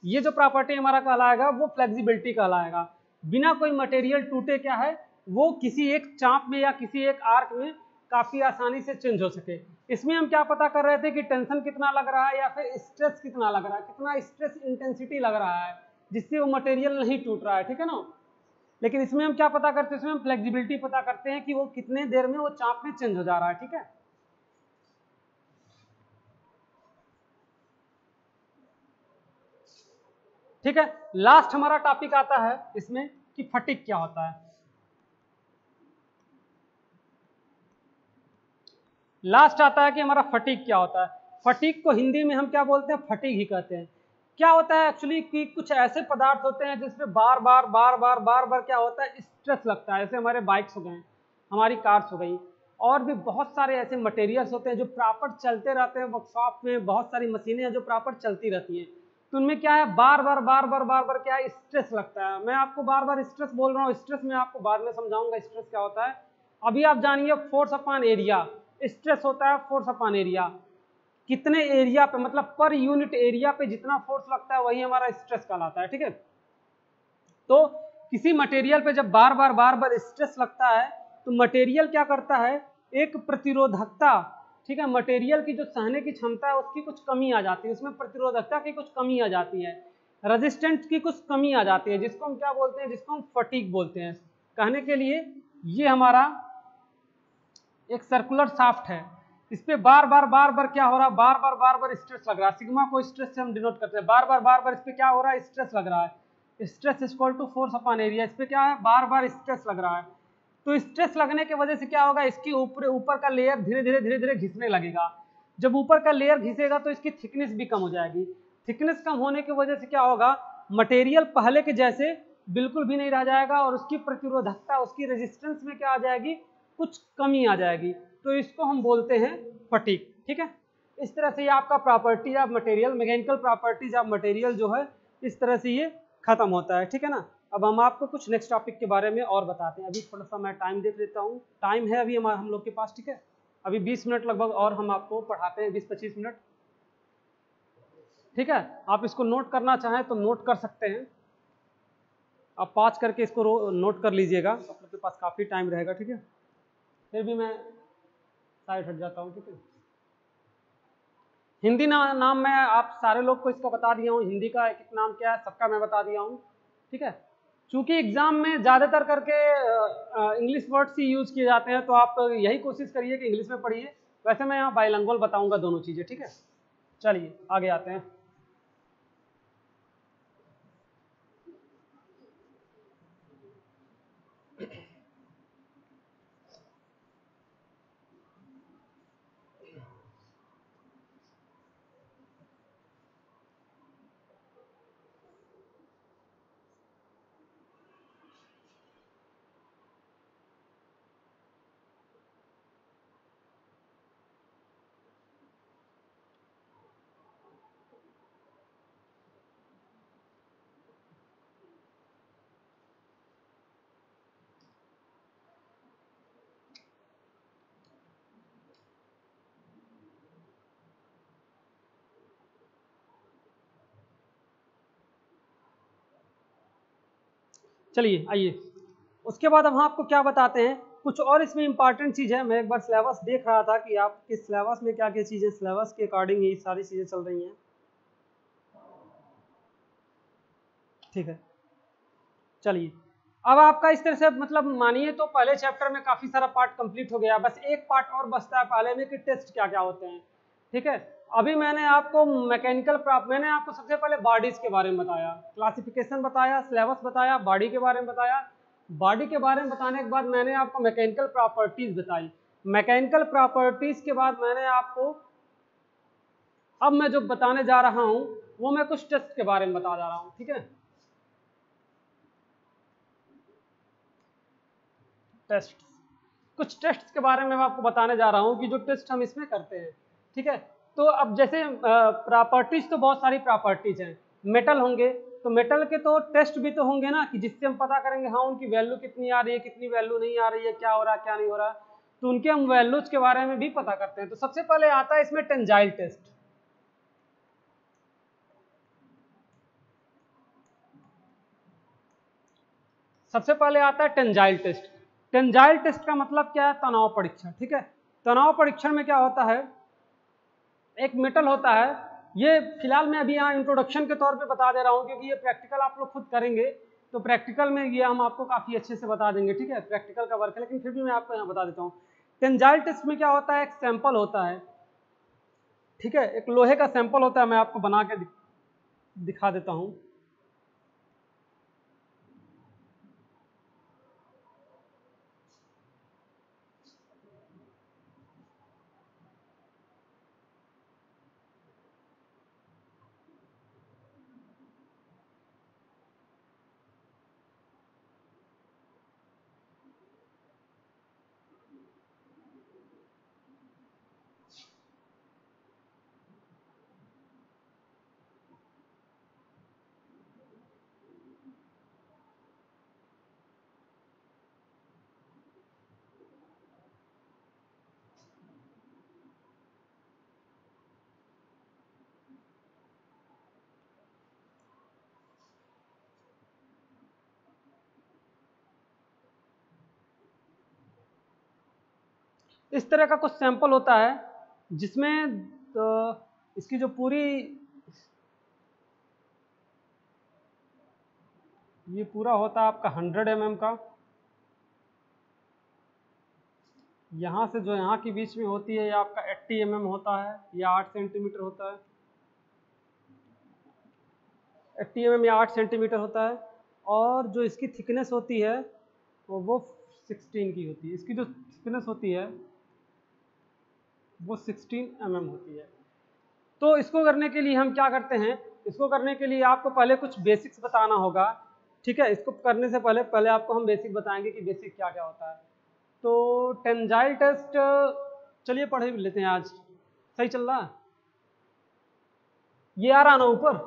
ये जो प्रॉपर्टी हमारा कहलाएगा वो फ्लेक्सिबिलिटी कहलाएगा। बिना कोई मटेरियल टूटे क्या है, वो किसी एक चाप में या किसी एक आर्क में काफी आसानी से चेंज हो सके। इसमें हम क्या पता कर रहे थे कि टेंशन कितना लग रहा है या फिर स्ट्रेस कितना लग रहा है, कितना स्ट्रेस इंटेंसिटी लग रहा है जिससे वो मटेरियल नहीं टूट रहा है। ठीक है ना, लेकिन इसमें हम क्या पता करते हैं, इसमें हम फ्लेक्सिबिलिटी पता करते हैं कि वो कितने देर में वो चाप में चेंज हो जा रहा है। ठीक है, ठीक है। लास्ट हमारा टॉपिक आता है इसमें कि फटीग क्या होता है। लास्ट आता है कि हमारा फटीग क्या होता है। फटीग को हिंदी में हम क्या बोलते हैं, फटीग ही कहते हैं। क्या होता है एक्चुअली कि कुछ ऐसे पदार्थ होते हैं जिसमें बार बार क्या होता है, स्ट्रेस लगता है। जैसे हमारे बाइक्स हो गए, हमारी कार्स हो गई, और भी बहुत सारे ऐसे मटेरियल्स होते हैं जो प्रॉपर चलते रहते हैं वर्कशॉप में। बहुत सारी मशीनें हैं जो प्रॉपर चलती रहती हैं, तो उनमें क्या है, बार बार क्या है, स्ट्रेस लगता है। मैं आपको बार बार स्ट्रेस बोल रहा हूँ, स्ट्रेस मैं आपको बाद में समझाऊंगा स्ट्रेस क्या होता है। अभी आप जानिए फोर्स अपॉन एरिया। स्ट्रेस होता है फोर्स अपॉन एरिया, कितने एरिया पे, मतलब पर यूनिट एरिया पे जितना फोर्स लगता है वही हमारा स्ट्रेस कहलाता है। ठीक है, तो किसी मटेरियल पे जब बार बार स्ट्रेस लगता है तो मटेरियल क्या करता है, एक प्रतिरोधकता, ठीक है, मटेरियल की जो सहने की क्षमता है उसकी कुछ कमी आ जाती है, उसमें प्रतिरोधकता की कुछ कमी आ जाती है, रेजिस्टेंस की कुछ कमी आ जाती है, जिसको हम क्या बोलते हैं, जिसको हम फटीग बोलते हैं। कहने के लिए ये हमारा एक सर्कुलर शाफ्ट है, इस पे बार बार क्या हो रहा है, बार बार स्ट्रेस लग रहा है। सिग्मा को स्ट्रेस से हम डिनोट करते हैं, बार बार इस पे क्या हो रहा है, स्ट्रेस लग रहा है। Stress is equal to force upon area. इस पे क्या है, बार बार स्ट्रेस लग रहा है। तो स्ट्रेस लगने की वजह से क्या होगा, इसकी ऊपर का लेयर धीरे धीरे घिसने लगेगा। जब ऊपर का लेयर घिसेगा तो इसकी थिकनेस भी कम हो जाएगी। थिकनेस कम होने की वजह से क्या होगा, मटेरियल पहले के जैसे बिल्कुल भी नहीं रह जाएगा, और उसकी प्रतिरोधकता, उसकी रेजिस्टेंस में क्या आ जाएगी, कुछ कमी आ जाएगी। तो इसको हम बोलते हैं फटीग। ठीक है, इस तरह से ये आपका property of material, mechanical properties of material जो है, इस तरह से ये खत्म होता है। ठीक है ना। अब हम आपको कुछ नेक्स्ट टॉपिक के बारे में और बताते हैं। अभी थोड़ा सा मैं टाइम देख लेता हूँ, टाइम है अभी हम लोग के पास। ठीक है, अभी 20 मिनट लगभग और हम आपको पढ़ाते हैं, 20-25 मिनट। ठीक है, आप इसको नोट करना चाहें तो नोट कर सकते हैं, आप पॉज करके इसको नोट कर लीजिएगा, आप लोग के पास काफ़ी टाइम रहेगा। ठीक है, फिर भी मैं साइड हट जाता हूँ। ठीक है, हिंदी नाम मैं आप सारे लोग को इसका बता दिया हूँ, हिंदी का एक एक नाम क्या है सबका मैं बता दिया हूँ। ठीक है, चूंकि एग्जाम में ज़्यादातर करके इंग्लिश वर्ड्स ही यूज किए जाते हैं, तो आप यही कोशिश करिए कि इंग्लिश में पढ़िए। वैसे मैं यहाँ बाइलिंगुअल बताऊंगा दोनों चीज़ें। ठीक है, चलिए आगे आते हैं। चलिए आइए, उसके बाद अब हम आपको क्या बताते हैं, कुछ और इसमें इंपॉर्टेंट चीज़ है। मैं एक बार सिलेबस देख रहा था कि आपके सिलेबस में क्या क्या चीज़ें, सिलेबस के अकॉर्डिंग ही सारी चीज़ें चल रही हैं। ठीक है, चलिए अब आपका इस तरह से, मतलब मानिए तो पहले चैप्टर में काफ़ी सारा पार्ट कंप्लीट हो गया, बस एक पार्ट और बचता है पहले में कि टेस्ट क्या क्या होते हैं। ठीक है, अभी मैंने आपको मैंने आपको सबसे पहले बॉडीज के बारे में बताया, क्लासिफिकेशन बताया, सिलेबस बताया, बॉडी के बारे में बताया। बॉडी के बारे में बताने के बाद मैंने आपको मैकेनिकल प्रॉपर्टीज बताई। मैकेनिकल प्रॉपर्टीज के बाद मैंने आपको, अब मैं जो बताने जा रहा हूं वो मैं कुछ टेस्ट के बारे में बता जा रहा हूं। ठीक है, टेस्ट, कुछ टेस्ट के बारे में मैं आपको बताने जा रहा हूं कि जो टेस्ट हम इसमें करते हैं। ठीक है, तो अब जैसे प्रॉपर्टीज तो बहुत सारी प्रॉपर्टीज हैं, मेटल होंगे तो मेटल के तो टेस्ट भी तो होंगे ना, कि जिससे हम पता करेंगे हाँ उनकी वैल्यू कितनी आ रही है, कितनी वैल्यू नहीं आ रही है, क्या हो रहा है क्या नहीं हो रहा, तो उनके हम वैल्यूज के बारे में भी पता करते हैं। तो सबसे पहले आता है इसमें टेंजाइल टेस्ट। सबसे पहले आता है टेंजाइल टेस्ट। टेंजाइल टेस्ट का मतलब क्या है, तनाव परीक्षण। ठीक है, तनाव परीक्षण में क्या होता है, एक मेटल होता है, ये फिलहाल मैं अभी यहाँ इंट्रोडक्शन के तौर पे बता दे रहा हूँ क्योंकि ये प्रैक्टिकल आप लोग खुद करेंगे। तो प्रैक्टिकल में ये हम आपको काफ़ी अच्छे से बता देंगे, ठीक है, प्रैक्टिकल का वर्क है, लेकिन फिर भी मैं आपको यहाँ बता देता हूँ। टेंजाइल टेस्ट में क्या होता है, एक सैंपल होता है, ठीक है, एक लोहे का सैंपल होता है, मैं आपको बना के दिखा देता हूँ। इस तरह का कुछ सैंपल होता है जिसमें इसकी जो पूरी, ये पूरा होता है आपका 100 mm का, यहाँ से जो यहाँ के बीच में होती है ये आपका 80 mm होता है, या 8 सेंटीमीटर होता है, 80 mm या 8 सेंटीमीटर होता है। और जो इसकी थिकनेस होती है वो 16 की होती है, इसकी जो थिकनेस होती है वो 16 mm होती है। तो इसको करने के लिए हम क्या करते हैं, इसको करने के लिए आपको पहले कुछ बेसिक्स बताना होगा, ठीक है, इसको करने से पहले आपको हम बेसिक बताएंगे कि बेसिक क्या क्या होता है। तो टेंजाइल टेस्ट चलिए पढ़ भी लेते हैं आज, सही चल रहा है, ये आ रहा ना ऊपर,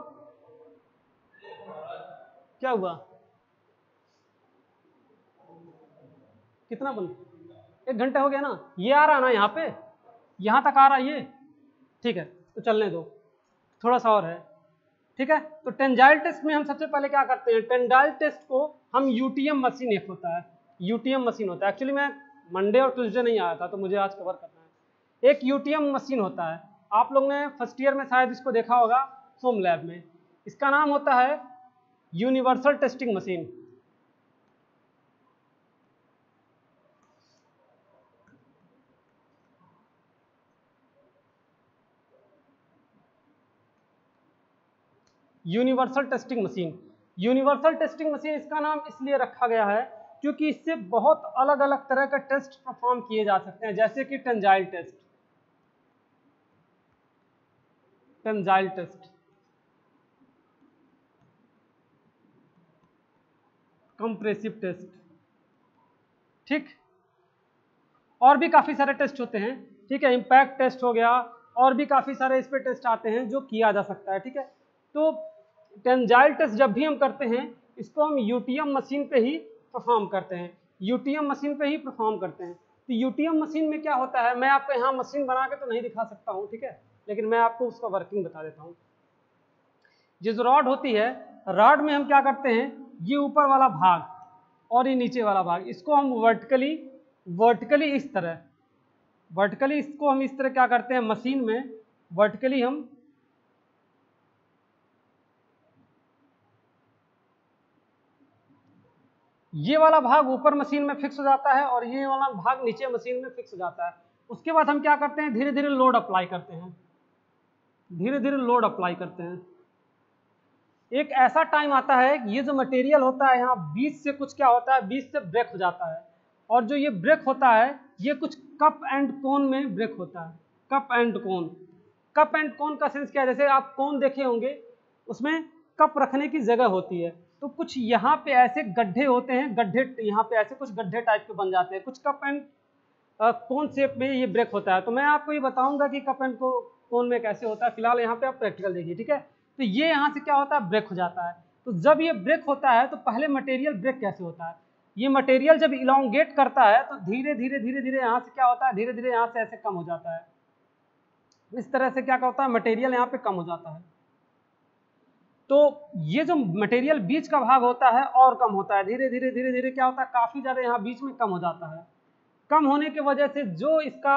क्या हुआ, कितना बंद, 1 घंटा हो गया ना, ये आ रहा ना यहाँ पे, यहाँ तक आ रहा ये, ठीक है, तो चलने दो, थोड़ा सा और है, ठीक है। तो टेंजाइल टेस्ट में हम सबसे पहले क्या करते हैं, टेंजाइल टेस्ट को हम यूटीएम मशीन, एक होता है यूटीएम मशीन होता है, एक्चुअली मैं मंडे और ट्यूसडे नहीं आया था तो मुझे आज कवर करना है। एक यूटीएम मशीन होता है, आप लोग ने फर्स्ट ईयर में शायद इसको देखा होगा सोम लैब में, इसका नाम होता है universal testing machine. Universal testing machine, universal testing machine इसका नाम इसलिए रखा गया है क्योंकि इससे बहुत अलग अलग तरह का टेस्ट परफॉर्म किए जा सकते हैं, जैसे कि tensile test, tensile test, compressive test, ठीक, और भी काफी सारे टेस्ट होते हैं, ठीक है, इम्पैक्ट टेस्ट हो गया, और भी काफी सारे इस पे टेस्ट आते हैं जो किया जा सकता है, ठीक है। तो टेंजाइल टेस्ट जब भी हम करते हैं इसको हम यूटीएम मशीन पे ही परफॉर्म करते हैं, यूटीएम मशीन पे ही परफॉर्म करते हैं। तो यूटीएम मशीन में क्या होता है, मैं आपको यहाँ मशीन बना के तो नहीं दिखा सकता हूँ, ठीक है, लेकिन मैं आपको उसका वर्किंग बता देता हूँ। जिस रॉड होती है, रॉड में हम क्या करते हैं, ये ऊपर वाला भाग और ये नीचे वाला भाग, इसको हम वर्टिकली इस तरह, वर्टिकली इसको हम इस तरह क्या करते हैं मशीन में, वर्टिकली हम ये वाला भाग ऊपर मशीन में फिक्स हो जाता है और ये वाला भाग नीचे मशीन में फिक्स हो जाता है। उसके बाद हम क्या करते हैं, धीरे धीरे लोड अप्लाई करते हैं, धीरे धीरे लोड अप्लाई करते हैं। एक ऐसा टाइम आता है, ये जो मटेरियल होता है यहाँ बीच से कुछ क्या होता है, बीच से ब्रेक हो जाता है, और जो ये ब्रेक होता है ये कुछ कप एंड कोन में ब्रेक होता है, cup and cone. Cup and कोन का सेंस क्या है, जैसे आप कोन देखे होंगे उसमें कप रखने की जगह होती है, तो कुछ यहाँ पे ऐसे गड्ढे होते हैं, गड्ढे यहाँ पे ऐसे कुछ गड्ढे टाइप के बन जाते हैं, कुछ कप एंड कोन शेप में ये ब्रेक होता है। तो मैं आपको ये बताऊंगा कि कप एंड कोन में कैसे होता है, फिलहाल यहाँ पे आप प्रैक्टिकल देखिए, ठीक है। तो ये यहाँ से क्या होता है, ब्रेक हो जाता है। तो जब ये ब्रेक होता है तो पहले मटेरियल ब्रेक कैसे होता है, ये मटेरियल जब इलोंगेट करता है तो धीरे धीरे धीरे धीरे यहाँ से क्या होता है, धीरे धीरे यहाँ से ऐसे कम हो जाता है, इस तरह से क्या होता है मटेरियल यहाँ पे कम हो जाता है। तो ये जो मटेरियल बीच का भाग होता है और कम होता है, धीरे धीरे धीरे धीरे क्या होता है, काफी ज्यादा यहाँ बीच में कम हो जाता है। कम होने की वजह से जो इसका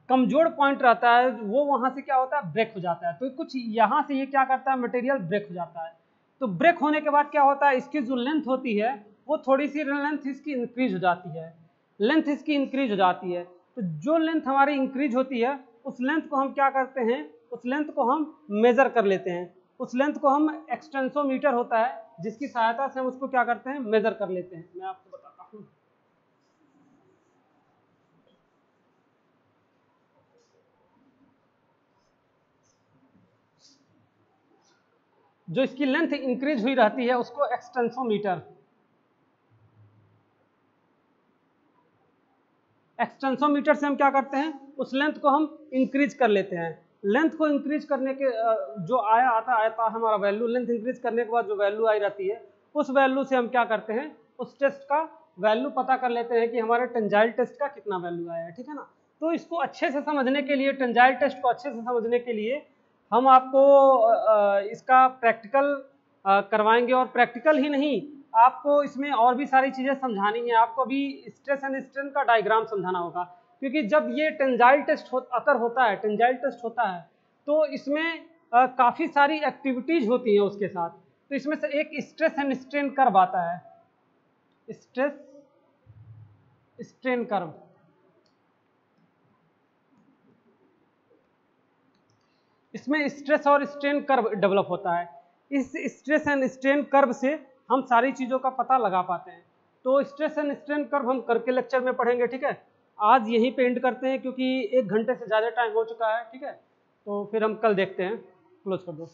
कमजोर पॉइंट रहता है वो वहां से क्या होता है, ब्रेक हो जाता है। तो कुछ यहाँ से ये क्या करता है, मटेरियल ब्रेक हो जाता है। तो ब्रेक होने के बाद क्या होता है, इसकी जो लेंथ होती है वो थोड़ी सी लेंथ इसकी इंक्रीज हो जाती है, लेंथ इसकी इंक्रीज हो जाती है। तो जो लेंथ हमारी इंक्रीज होती है उस लेंथ को हम क्या करते हैं, उस लेंथ को हम मेजर कर लेते हैं, उस लेंथ को हम एक्सटेंसोमीटर होता है जिसकी सहायता से हम उसको क्या करते हैं, मेजर कर लेते हैं। मैं आपको बताता हूँ। जो इसकी लेंथ इंक्रीज हुई रहती है उसको एक्सटेंसोमीटर, एक्सटेंसोमीटर से हम क्या करते हैं, उस लेंथ को हम इंक्रीज कर लेते हैं। लेंथ को इंक्रीज करने के जो आता हमारा वैल्यू, लेंथ इंक्रीज करने के बाद जो वैल्यू आई रहती है उस वैल्यू से हम क्या करते हैं, उस टेस्ट का वैल्यू पता कर लेते हैं कि हमारे टेंजाइल टेस्ट का कितना वैल्यू आया है। ठीक है ना। तो इसको अच्छे से समझने के लिए, टेंजाइल टेस्ट को अच्छे से समझने के लिए हम आपको इसका प्रैक्टिकल करवाएंगे, और प्रैक्टिकल ही नहीं, आपको इसमें और भी सारी चीज़ें समझानी है। आपको अभी स्ट्रेस एंड स्ट्रेन का डायग्राम समझाना होगा, क्योंकि जब ये टेंजाइल टेस्ट अकर होता है, टेंजाइल टेस्ट होता है, तो इसमें काफ़ी सारी एक्टिविटीज होती हैं उसके साथ। तो इसमें से एक स्ट्रेस एंड स्ट्रेन कर्व आता है, स्ट्रेस स्ट्रेन कर्व। इसमें स्ट्रेस और स्ट्रेन कर्व डेवलप होता है। इस स्ट्रेस एंड स्ट्रेन कर्व से हम सारी चीज़ों का पता लगा पाते हैं। तो स्ट्रेस एंड स्ट्रेन कर्व हम करके लेक्चर में पढ़ेंगे। ठीक है, आज यहीं पे एंड करते हैं क्योंकि 1 घंटे से ज़्यादा टाइम हो चुका है। ठीक है, तो फिर हम कल देखते हैं। क्लोज कर दो।